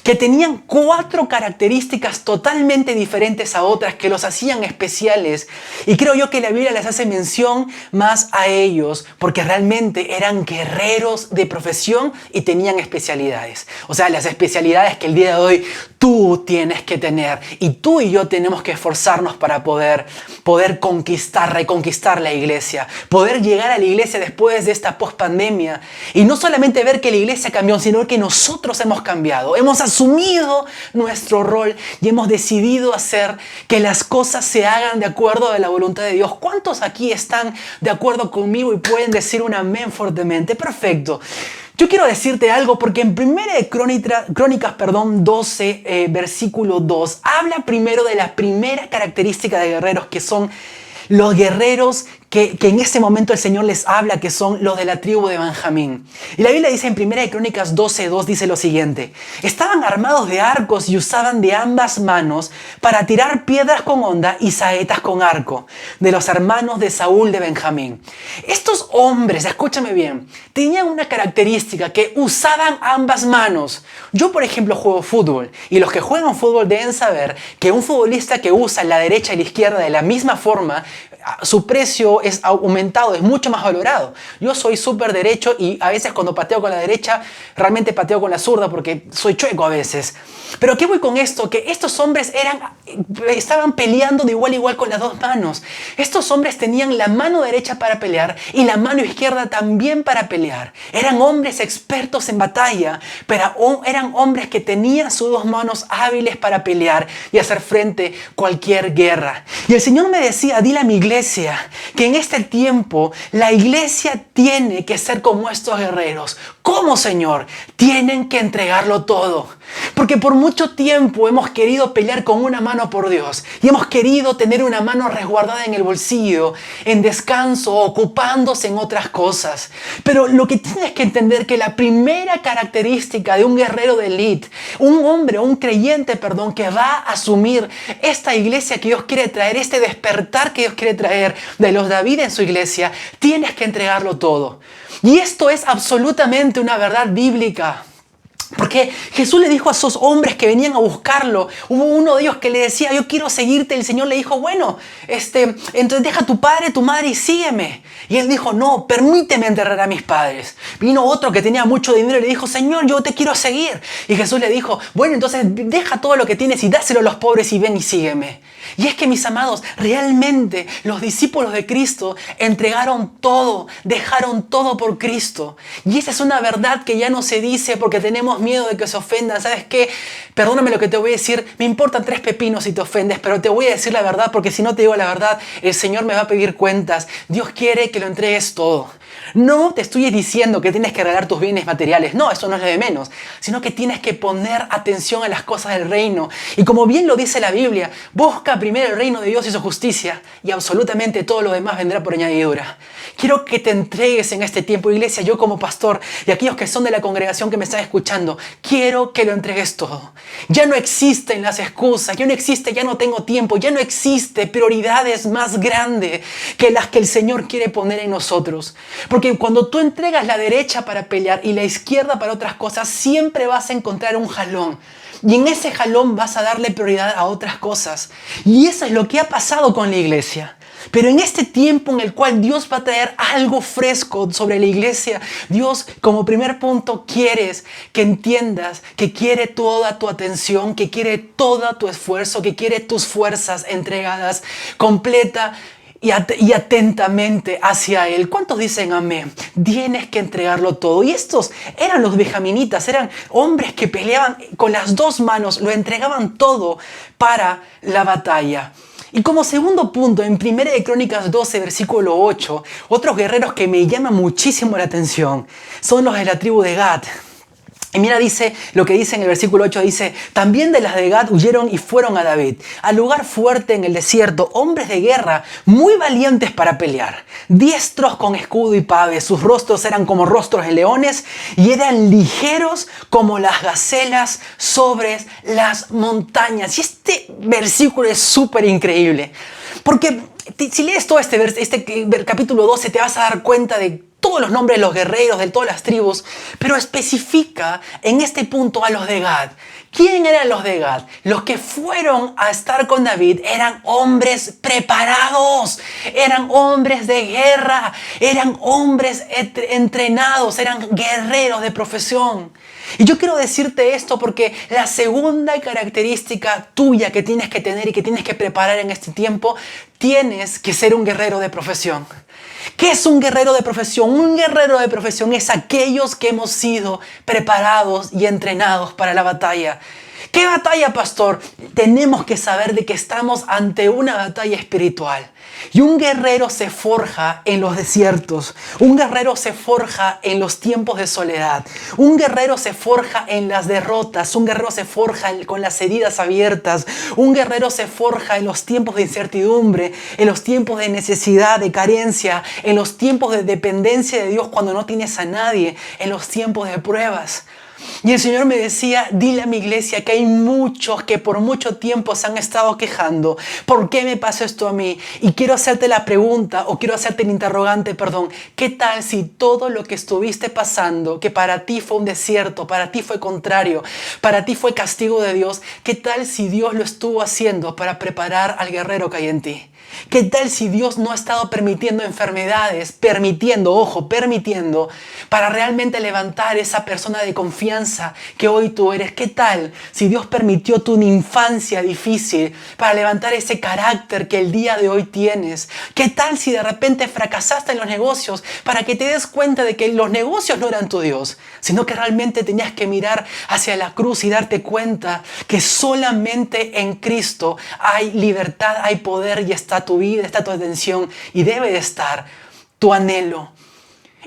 que tenían 4 características totalmente diferentes a otras que los hacían especiales. Y creo yo que la Biblia les hace mención más a ellos porque realmente eran guerreros de profesión y tenían especialidades. O sea, las especialidades que el día de hoy tú tienes que tener y tú y yo tenemos que esforzarnos para poder conquistar, reconquistar la iglesia, poder llegar a la iglesia después de esta post-pandemia y no solamente ver que la iglesia cambió, sino que nosotros hemos cambiado, hemos asumido nuestro rol y hemos decidido hacer que las cosas se hagan de acuerdo a la voluntad de Dios. ¿Cuántos aquí están de acuerdo conmigo y pueden decir un amén fuertemente? Perfecto. Yo quiero decirte algo porque en 1 Crónicas 12, versículo 2, habla primero de la primera característica de guerreros, que son los guerreros que en ese momento el Señor les habla, que son los de la tribu de Benjamín. Y la Biblia dice en 1 Crónicas 12:2, dice lo siguiente: estaban armados de arcos y usaban de ambas manos para tirar piedras con honda y saetas con arco, de los hermanos de Saúl de Benjamín. Estos hombres, escúchame bien, tenían una característica, que usaban ambas manos. Yo, por ejemplo, juego fútbol, y los que juegan fútbol deben saber que un futbolista que usa la derecha y la izquierda de la misma forma, su precio es aumentado, es mucho más valorado. Yo soy súper derecho y a veces cuando pateo con la derecha, realmente pateo con la zurda porque soy chueco a veces. Pero ¿qué voy con esto? Que estos hombres estaban peleando de igual a igual con las dos manos. Estos hombres tenían la mano derecha para pelear y la mano izquierda también para pelear. Eran hombres expertos en batalla, pero eran hombres que tenían sus dos manos hábiles para pelear y hacer frente a cualquier guerra. Y el Señor me decía: dile a mi iglesia que en este tiempo la iglesia tiene que ser como estos guerreros. ¿Cómo, Señor? Tienen que entregarlo todo. Porque por mucho tiempo hemos querido pelear con una mano por Dios y hemos querido tener una mano resguardada en el bolsillo, en descanso, ocupándose en otras cosas. Pero lo que tienes que entender es que la primera característica de un guerrero de élite, un hombre, un creyente, que va a asumir esta iglesia que Dios quiere traer, este despertar que Dios quiere traer de los David en su iglesia, tienes que entregarlo todo. Y esto es absolutamente una verdad bíblica. Porque Jesús le dijo a esos hombres que venían a buscarlo, hubo uno de ellos que le decía, yo quiero seguirte. El Señor le dijo, bueno, entonces deja a tu padre, tu madre y sígueme. Y él dijo, no, permíteme enterrar a mis padres. Vino otro que tenía mucho dinero y le dijo, Señor, yo te quiero seguir. Y Jesús le dijo, bueno, entonces deja todo lo que tienes y dáselo a los pobres y ven y sígueme. Y es que, mis amados, realmente los discípulos de Cristo entregaron todo, dejaron todo por Cristo. Y esa es una verdad que ya no se dice porque tenemos miedo de que se ofendan. ¿Sabes qué? Perdóname lo que te voy a decir. Me importan 3 pepinos si te ofendes, pero te voy a decir la verdad porque si no te digo la verdad, el Señor me va a pedir cuentas. Dios quiere que lo entregues todo. No te estoy diciendo que tienes que regalar tus bienes materiales. No, eso no es lo de menos. Sino que tienes que poner atención a las cosas del reino. Y como bien lo dice la Biblia, busca primero el reino de Dios y su justicia y absolutamente todo lo demás vendrá por añadidura. Quiero que te entregues en este tiempo, iglesia. Yo como pastor y aquellos que son de la congregación que me están escuchando, quiero que lo entregues todo. Ya no existen las excusas, ya no existe, ya no tengo tiempo, ya no existe prioridades más grandes que las que el Señor quiere poner en nosotros. Porque cuando tú entregas la derecha para pelear y la izquierda para otras cosas, siempre vas a encontrar un jalón. Y en ese jalón vas a darle prioridad a otras cosas. Y eso es lo que ha pasado con la iglesia. Pero en este tiempo en el cual Dios va a traer algo fresco sobre la iglesia, Dios, como primer punto, quieres que entiendas que quiere toda tu atención, que quiere todo tu esfuerzo, que quiere tus fuerzas entregadas completa y atentamente hacia Él. ¿Cuántos dicen amén? Tienes que entregarlo todo. Y estos eran los benjaminitas, eran hombres que peleaban con las 2 manos, lo entregaban todo para la batalla. Y como segundo punto, en 1 de Crónicas 12, versículo 8, otros guerreros que me llaman muchísimo la atención son los de la tribu de Gad. Y mira, dice lo que dice en el versículo 8, dice, también de las de Gad huyeron y fueron a David, al lugar fuerte en el desierto, hombres de guerra muy valientes para pelear, diestros con escudo y pave, sus rostros eran como rostros de leones y eran ligeros como las gacelas sobre las montañas. Y este versículo es súper increíble, porque si lees todo este capítulo 12 te vas a dar cuenta de todos los nombres de los guerreros, de todas las tribus, pero especifica en este punto a los de Gad. ¿Quién eran los de Gad? Los que fueron a estar con David eran hombres preparados, eran hombres de guerra, eran hombres entrenados, eran guerreros de profesión. Y yo quiero decirte esto porque la segunda característica tuya que tienes que tener y que tienes que preparar en este tiempo, tienes que ser un guerrero de profesión. ¿Qué es un guerrero de profesión? Un guerrero de profesión es aquellos que hemos sido preparados y entrenados para la batalla. ¿Qué batalla, pastor? Tenemos que saber de que estamos ante una batalla espiritual. Y un guerrero se forja en los desiertos. Un guerrero se forja en los tiempos de soledad. Un guerrero se forja en las derrotas. Un guerrero se forja con las heridas abiertas. Un guerrero se forja en los tiempos de incertidumbre, en los tiempos de necesidad, de carencia, en los tiempos de dependencia de Dios cuando no tienes a nadie, en los tiempos de pruebas. Y el Señor me decía, dile a mi iglesia que hay muchos que por mucho tiempo se han estado quejando. ¿Por qué me pasa esto a mí? Y quiero hacerte la pregunta, o quiero hacerte el interrogante, perdón. ¿Qué tal si todo lo que estuviste pasando, que para ti fue un desierto, para ti fue contrario, para ti fue castigo de Dios, qué tal si Dios lo estuvo haciendo para preparar al guerrero que hay en ti? ¿Qué tal si Dios no ha estado permitiendo enfermedades, permitiendo para realmente levantar esa persona de confianza que hoy tú eres? ¿Qué tal si Dios permitió tu infancia difícil para levantar ese carácter que el día de hoy tienes? ¿Qué tal si de repente fracasaste en los negocios para que te des cuenta de que los negocios no eran tu Dios, sino que realmente tenías que mirar hacia la cruz y darte cuenta que solamente en Cristo hay libertad, hay poder y está tu vida, está tu atención y debe de estar tu anhelo?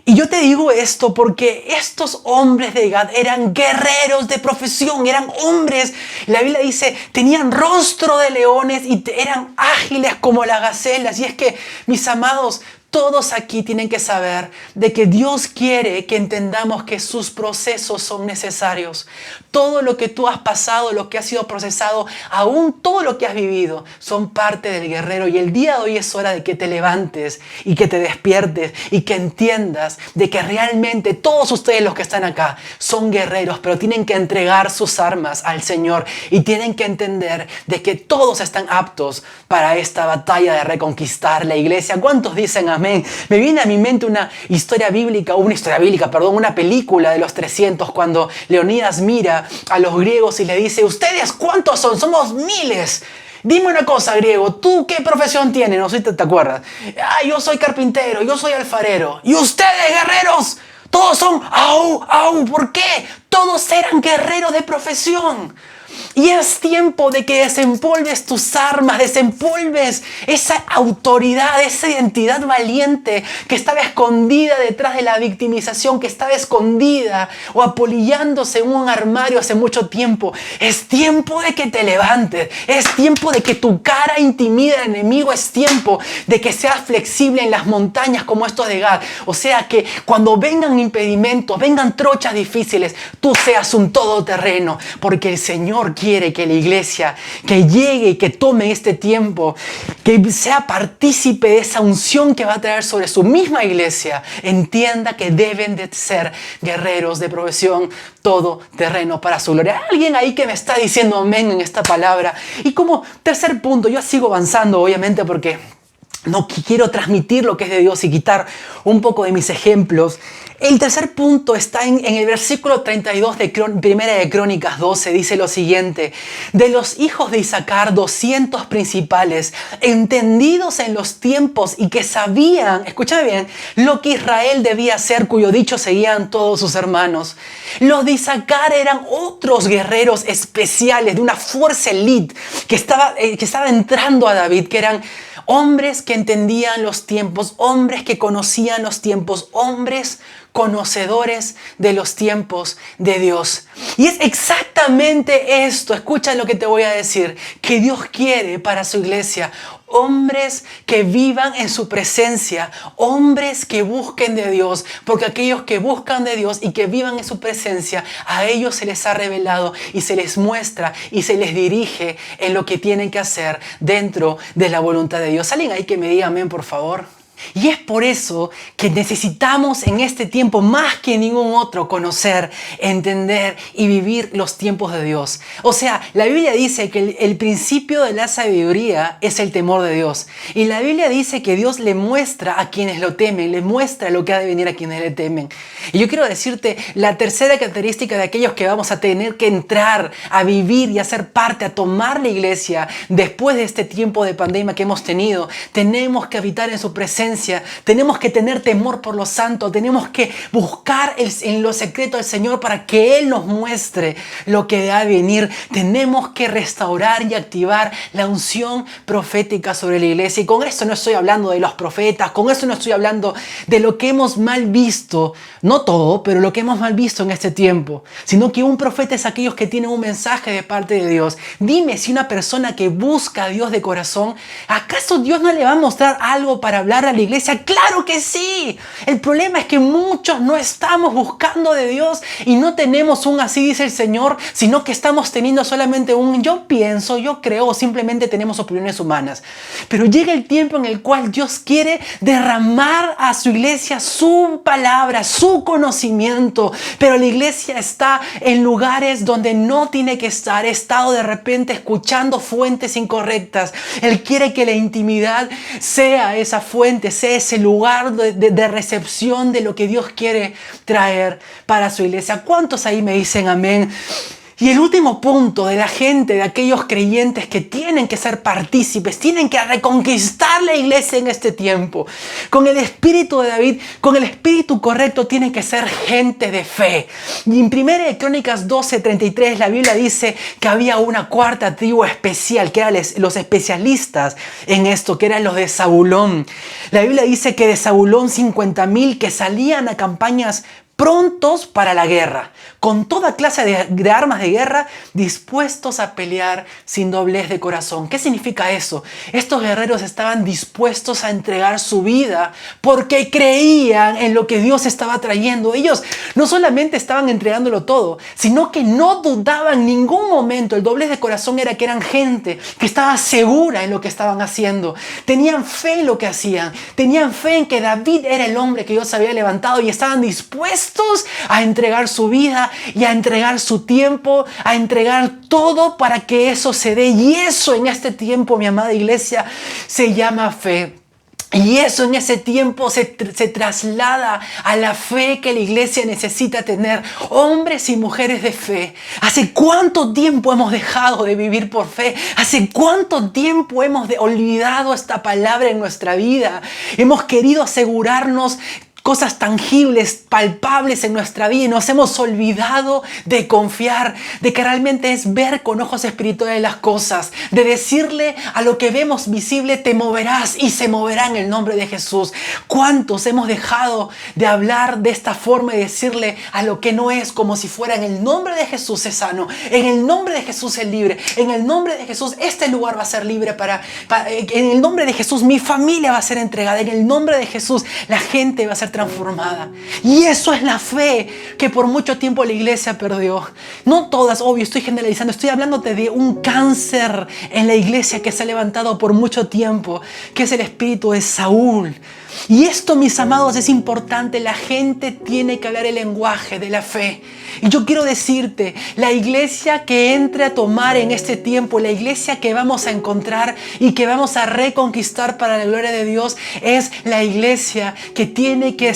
Y yo te digo esto porque estos hombres de Gad eran guerreros de profesión, eran hombres, la Biblia dice, tenían rostro de leones y eran ágiles como las gacelas. Y es que, mis amados, Todos aquí tienen que saber de que Dios quiere que entendamos que sus procesos son necesarios. Todo lo que tú has pasado, lo que ha sido procesado, aún todo lo que has vivido, son parte del guerrero. Y el día de hoy es hora de que te levantes y que te despiertes y que entiendas de que realmente todos ustedes los que están acá son guerreros, pero tienen que entregar sus armas al Señor y tienen que entender de que todos están aptos para esta batalla de reconquistar la iglesia. ¿Cuántos dicen amén? Me viene a mi mente una película de los 300 cuando Leonidas mira a los griegos y le dice: ¿ustedes cuántos son? Somos miles. Dime una cosa, griego, ¿tú qué profesión tienes? No sé si te acuerdas. Yo soy carpintero, yo soy alfarero. ¿Y ustedes, guerreros? Todos son ¿por qué? Todos eran guerreros de profesión. Y es tiempo de que desempolves tus armas, desempolves esa autoridad, esa identidad valiente que estaba escondida detrás de la victimización, que estaba escondida o apolillándose en un armario hace mucho tiempo. Es tiempo de que te levantes, es tiempo de que tu cara intimide al enemigo, es tiempo de que seas flexible en las montañas como estos de Gad. O sea que cuando vengan impedimentos, vengan trochas difíciles, tú seas un todoterreno, porque el Señor quiere que la iglesia que llegue y que tome este tiempo, que sea partícipe de esa unción que va a traer sobre su misma iglesia, entienda que deben de ser guerreros de profesión todoterreno para su gloria. ¿Hay alguien ahí que me está diciendo amén en esta palabra? Y como tercer punto, yo sigo avanzando obviamente porque no quiero transmitir lo que es de Dios y quitar un poco de mis ejemplos. El tercer punto está en el versículo 32 de Primera de Crónicas 12. Dice lo siguiente: de los hijos de Isaacar, 200 principales, entendidos en los tiempos y que sabían, escúchame bien, lo que Israel debía hacer, cuyo dicho seguían todos sus hermanos. Los de Isaacar eran otros guerreros especiales de una fuerza elite que estaba entrando a David, que eran hombres que entendían los tiempos, hombres que conocían los tiempos, hombres conocedores de los tiempos de Dios. Y es exactamente esto, escucha lo que te voy a decir, que Dios quiere para su iglesia. Hombres que vivan en su presencia, hombres que busquen de Dios, porque aquellos que buscan de Dios y que vivan en su presencia, a ellos se les ha revelado y se les muestra y se les dirige en lo que tienen que hacer dentro de la voluntad de Dios. ¿Alguien ahí que me diga amén, por favor? Y es por eso que necesitamos en este tiempo más que ningún otro conocer, entender y vivir los tiempos de Dios. O sea, la Biblia dice que el principio de la sabiduría es el temor de Dios. Y la Biblia dice que Dios le muestra a quienes lo temen, le muestra lo que ha de venir a quienes le temen. Y yo quiero decirte la tercera característica de aquellos que vamos a tener que entrar a vivir y a ser parte, a tomar la iglesia después de este tiempo de pandemia que hemos tenido. Tenemos que habitar en su presencia. Tenemos que tener temor por lo santo, tenemos que buscar en lo secreto del Señor para que Él nos muestre lo que ha de venir. Tenemos que restaurar y activar la unción profética sobre la iglesia. Y con esto no estoy hablando de los profetas, con esto no estoy hablando de lo que hemos mal visto, no todo, pero lo que hemos mal visto en este tiempo, sino que un profeta es aquellos que tienen un mensaje de parte de Dios. Dime si una persona que busca a Dios de corazón, ¿acaso Dios no le va a mostrar algo para hablar a la iglesia? Claro que sí. El problema es que muchos no estamos buscando de Dios y no tenemos un así dice el Señor, sino que estamos teniendo solamente un yo pienso, yo creo, o simplemente tenemos opiniones humanas. Pero llega el tiempo en el cual Dios quiere derramar a su iglesia su palabra, su conocimiento, pero la iglesia está en lugares donde no tiene que estar. He estado de repente escuchando fuentes incorrectas. Él quiere que la intimidad sea esa fuente, sea ese lugar de recepción de lo que Dios quiere traer para su iglesia. ¿Cuántos ahí me dicen amén? Y el último punto de la gente, de aquellos creyentes que tienen que ser partícipes, tienen que reconquistar la iglesia en este tiempo. Con el espíritu de David, con el espíritu correcto, tienen que ser gente de fe. Y en 1 Crónicas 12:33 la Biblia dice que había una cuarta tribu especial, que eran los especialistas en esto, que eran los de Zabulón. La Biblia dice que de Zabulón 50,000 que salían a campañas prontos para la guerra, con toda clase de armas de guerra, dispuestos a pelear sin doblez de corazón. ¿Qué significa eso? Estos guerreros estaban dispuestos a entregar su vida porque creían en lo que Dios estaba trayendo. Ellos no solamente estaban entregándolo todo, sino que no dudaban en ningún momento. El doblez de corazón era que eran gente que estaba segura en lo que estaban haciendo. Tenían fe en lo que hacían. Tenían fe en que David era el hombre que Dios había levantado y estaban dispuestos a entregar su vida y a entregar su tiempo, a entregar todo para que eso se dé. Y eso en este tiempo, mi amada iglesia, se llama fe. Y eso en ese tiempo se traslada a la fe que la iglesia necesita tener. Hombres y mujeres de fe. ¿Hace cuánto tiempo hemos dejado de vivir por fe? ¿Hace cuánto tiempo hemos olvidado esta palabra en nuestra vida? Hemos querido asegurarnos cosas tangibles, palpables en nuestra vida y nos hemos olvidado de confiar, de que realmente es ver con ojos espirituales las cosas, de decirle a lo que vemos visible, te moverás y se moverá en el nombre de Jesús. ¿Cuántos hemos dejado de hablar de esta forma y decirle a lo que no es como si fuera en el nombre de Jesús es sano, en el nombre de Jesús es libre, en el nombre de Jesús este lugar va a ser libre en el nombre de Jesús mi familia va a ser entregada, en el nombre de Jesús la gente va a ser transformada? Y eso es la fe que por mucho tiempo la iglesia perdió. No todas, obvio, estoy generalizando, estoy hablándote de un cáncer en la iglesia que se ha levantado por mucho tiempo, que es el espíritu de Saúl. Y esto, mis amados, es importante. La gente tiene que hablar el lenguaje de la fe. Y yo quiero decirte, la iglesia que entre a tomar en este tiempo, la iglesia que vamos a encontrar y que vamos a reconquistar para la gloria de Dios, es la iglesia que tiene que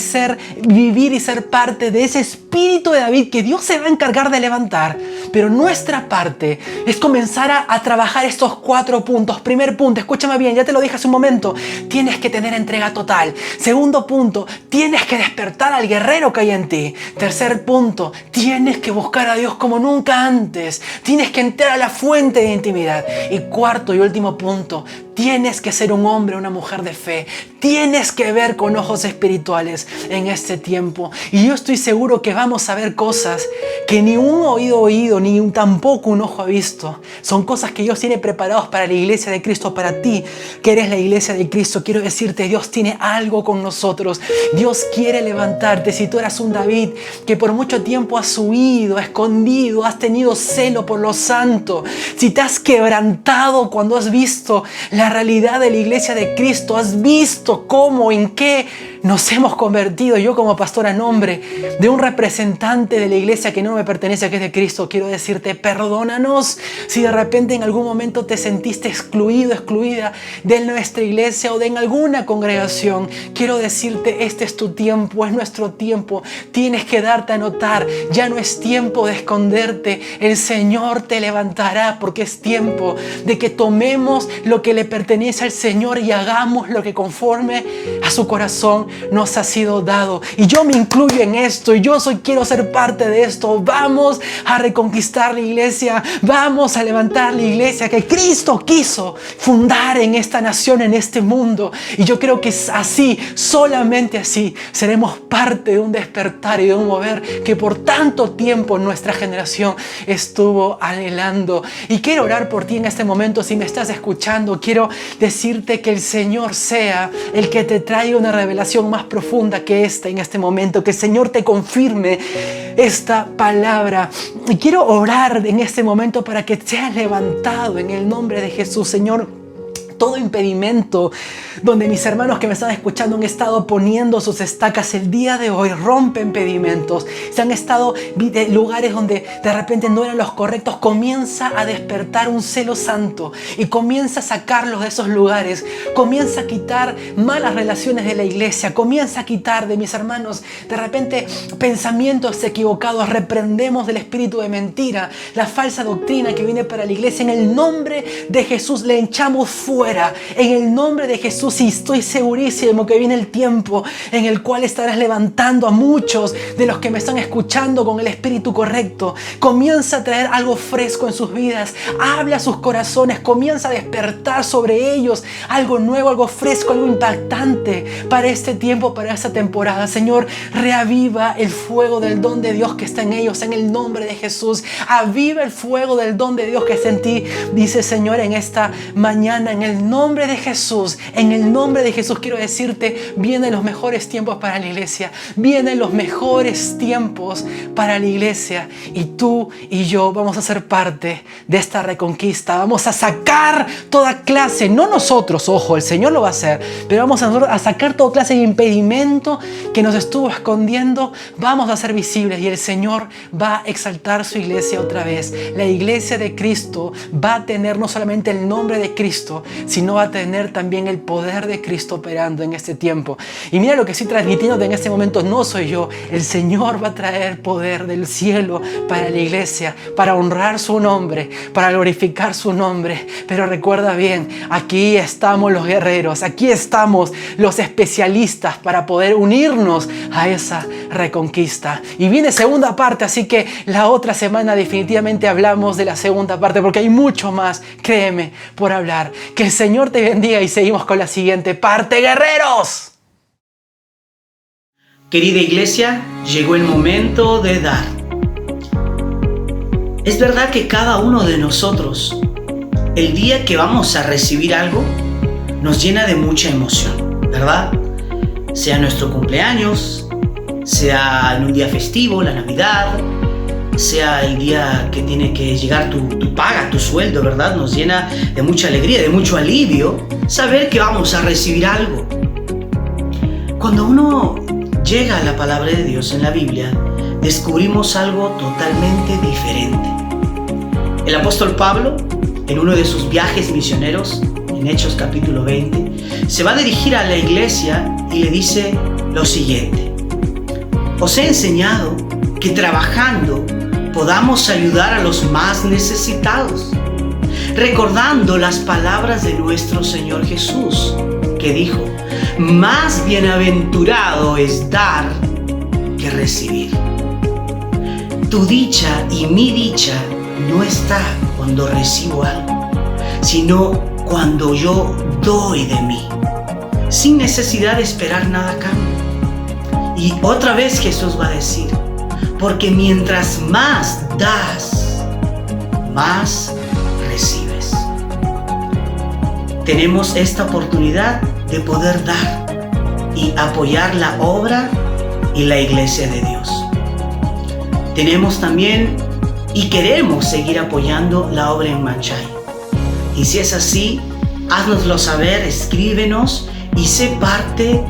vivir y ser parte de ese espíritu de David que Dios se va a encargar de levantar. Pero nuestra parte es comenzar a trabajar estos 4 puntos. Primer punto, escúchame bien, ya te lo dije hace un momento, tienes que tener entrega total. Segundo punto, tienes que despertar al guerrero que hay en ti. Tercer punto, tienes que buscar a Dios como nunca antes. Tienes que entrar a la fuente de intimidad. Y cuarto y último punto, tienes que ser un hombre o una mujer de fe. Tienes que ver con ojos espirituales en este tiempo. Y yo estoy seguro que vamos a ver cosas que ni un oído, ni tampoco un ojo ha visto. Son cosas que Dios tiene preparados para la iglesia de Cristo, para ti que eres la iglesia de Cristo. Quiero decirte, Dios tiene algo con nosotros. Dios quiere levantarte. Si tú eras un David que por mucho tiempo has huido, escondido, has tenido celo por lo santo, si te has quebrantado cuando has visto la realidad de la iglesia de Cristo, has visto cómo, en qué nos hemos convertido. Yo como pastor a nombre de un representante de la iglesia que no me pertenece, que es de Cristo, quiero decirte, perdónanos si de repente en algún momento te sentiste excluido, excluida de nuestra iglesia o de en alguna congregación. Quiero decirte, este es tu tiempo, es nuestro tiempo. Tienes que darte a notar, ya no es tiempo de esconderte. El Señor te levantará, porque es tiempo de que tomemos lo que le pertenece al Señor y hagamos lo que conforme a su corazón nos ha sido dado. Y yo me incluyo en esto, y quiero ser parte de esto. Vamos a reconquistar la iglesia, vamos a levantar la iglesia que Cristo quiso fundar en esta nación, en este mundo. Y yo creo que es así, solamente así seremos parte de un despertar y de un mover que por tanto tiempo nuestra generación estuvo anhelando. Y quiero orar por ti en este momento. Si me estás escuchando, quiero decirte que el Señor sea el que te traiga una revelación más profunda que esta en este momento, que el Señor te confirme esta palabra. Y quiero orar en este momento para que seas levantado en el nombre de Jesús. Señor, todo impedimento donde mis hermanos que me están escuchando han estado poniendo sus estacas el día de hoy, rompe impedimentos. Se han estado de lugares donde de repente no eran los correctos. Comienza a despertar un celo santo y comienza a sacarlos de esos lugares. Comienza a quitar malas relaciones de la iglesia. Comienza a quitar de mis hermanos de repente pensamientos equivocados. Reprendemos del espíritu de mentira, la falsa doctrina que viene para la iglesia. En el nombre de Jesús le echamos fuera. fuera. En el nombre de Jesús, y estoy segurísimo que viene el tiempo en el cual estarás levantando a muchos de los que me están escuchando con el espíritu correcto. Comienza a traer algo fresco en sus vidas. Habla a sus corazones. Comienza a despertar sobre ellos algo nuevo, algo fresco, algo impactante para este tiempo, para esta temporada. Señor, reaviva el fuego del don de Dios que está en ellos en el nombre de Jesús. Aviva el fuego del don de Dios que está en ti. Dice, Señor, en esta mañana, en el nombre de Jesús, en el nombre de Jesús, quiero decirte, vienen los mejores tiempos para la iglesia. Vienen los mejores tiempos para la iglesia. Y tú y yo vamos a ser parte de esta reconquista. Vamos a sacar toda clase, no nosotros, ojo, el Señor lo va a hacer, pero vamos a sacar toda clase de impedimento que nos estuvo escondiendo. Vamos a ser visibles y el Señor va a exaltar su iglesia otra vez. La iglesia de Cristo va a tener no solamente el nombre de Cristo, sino va a tener también el poder de Cristo operando en este tiempo. Y mira lo que estoy transmitiéndote en este momento, no soy yo. El Señor va a traer poder del cielo para la iglesia, para honrar su nombre, para glorificar su nombre. Pero recuerda bien, aquí estamos los guerreros, aquí estamos los especialistas para poder unirnos a esa reconquista. Y viene segunda parte, así que la otra semana definitivamente hablamos de la segunda parte, porque hay mucho más, créeme, por hablar. Que el Señor te bendiga y seguimos con la siguiente parte, guerreros. Querida iglesia, llegó el momento de dar. Es verdad que cada uno de nosotros, el día que vamos a recibir algo, nos llena de mucha emoción, ¿verdad? Sea nuestro cumpleaños, sea en un día festivo, la Navidad, sea el día que tiene que llegar tu paga, tu sueldo, ¿verdad? Nos llena de mucha alegría, de mucho alivio saber que vamos a recibir algo. Cuando uno llega a la palabra de Dios en la Biblia, descubrimos algo totalmente diferente. El apóstol Pablo, en uno de sus viajes misioneros, en Hechos capítulo 20, se va a dirigir a la iglesia y le dice lo siguiente: os he enseñado que trabajando podamos ayudar a los más necesitados, recordando las palabras de nuestro Señor Jesús, que dijo: más bienaventurado es dar que recibir. Tu dicha y mi dicha no está cuando recibo algo, sino cuando yo doy de mí, sin necesidad de esperar nada a cambio. Y otra vez Jesús va a decir: porque mientras más das, más recibes. Tenemos esta oportunidad de poder dar y apoyar la obra y la iglesia de Dios. Tenemos también y queremos seguir apoyando la obra en Manchay. Y si es así, haznoslo saber, escríbenos y sé parte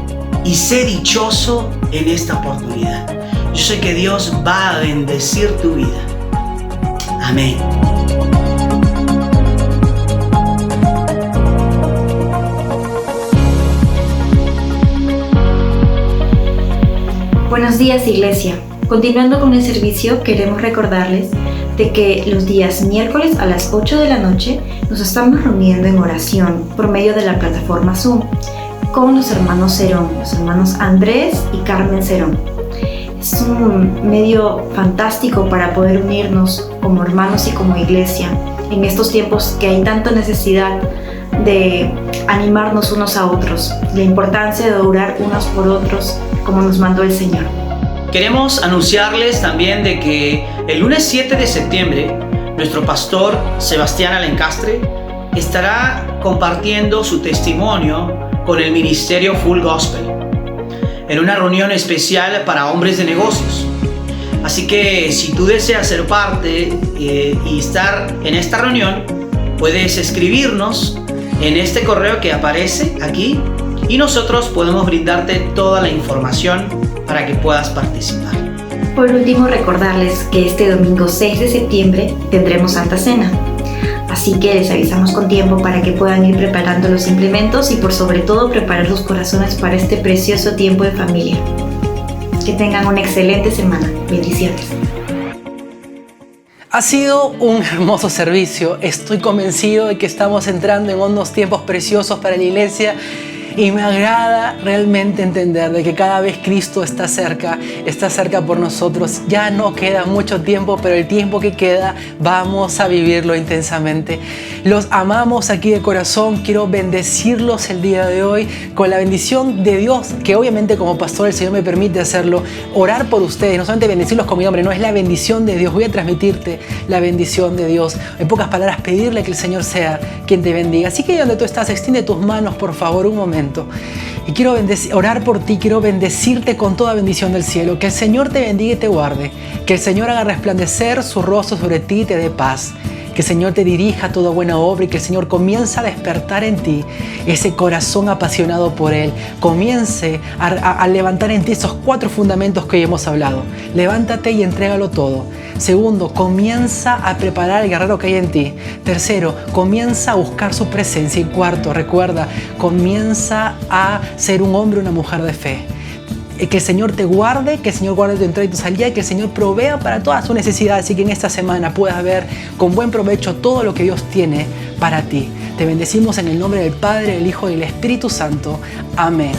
y sé dichoso en esta oportunidad. Yo sé que Dios va a bendecir tu vida. Amén. Buenos días, iglesia. Continuando con el servicio, queremos recordarles de que los días miércoles a las 8 de la noche nos estamos reuniendo en oración por medio de la plataforma Zoom con los hermanos Cerón, los hermanos Andrés y Carmen Cerón. Es un medio fantástico para poder unirnos como hermanos y como iglesia en estos tiempos que hay tanta necesidad de animarnos unos a otros, la importancia de orar unos por otros como nos mandó el Señor. Queremos anunciarles también de que el lunes 7 de septiembre nuestro pastor Sebastián Alencastre estará compartiendo su testimonio con el ministerio Full Gospel en una reunión especial para hombres de negocios. Así que si tú deseas ser parte y estar en esta reunión, puedes escribirnos en este correo que aparece aquí y nosotros podemos brindarte toda la información para que puedas participar. Por último, recordarles que este domingo 6 de septiembre tendremos Santa Cena. Así que les avisamos con tiempo para que puedan ir preparando los implementos y por sobre todo preparar sus corazones para este precioso tiempo de familia. Que tengan una excelente semana. Bendiciones. Ha sido un hermoso servicio. Estoy convencido de que estamos entrando en unos tiempos preciosos para la iglesia. Y me agrada realmente entender de que cada vez Cristo está cerca por nosotros. Ya no queda mucho tiempo, pero el tiempo que queda vamos a vivirlo intensamente. Los amamos aquí de corazón. Quiero bendecirlos el día de hoy con la bendición de Dios, que obviamente como pastor el Señor me permite hacerlo. Orar por ustedes, no solamente bendecirlos con mi nombre, no, es la bendición de Dios. Voy a transmitirte la bendición de Dios. En pocas palabras, pedirle que el Señor sea quien te bendiga. Así que donde tú estás, extiende tus manos, por favor, un momento. Y quiero orar por ti, quiero bendecirte con toda bendición del cielo. Que el Señor te bendiga y te guarde. Que el Señor haga resplandecer su rostro sobre ti y te dé paz. Que el Señor te dirija a toda buena obra y que el Señor comience a despertar en ti ese corazón apasionado por Él. Comience a levantar en ti esos 4 fundamentos que hoy hemos hablado. Levántate y entrégalo todo. Segundo, comienza a preparar el guerrero que hay en ti. Tercero, comienza a buscar su presencia. Y cuarto, recuerda, comienza a ser un hombre o una mujer de fe. Que el Señor te guarde, que el Señor guarde tu entrada y tu salida, y que el Señor provea para todas tus necesidades, y que en esta semana puedas ver con buen provecho todo lo que Dios tiene para ti. Te bendecimos en el nombre del Padre, del Hijo y del Espíritu Santo. Amén.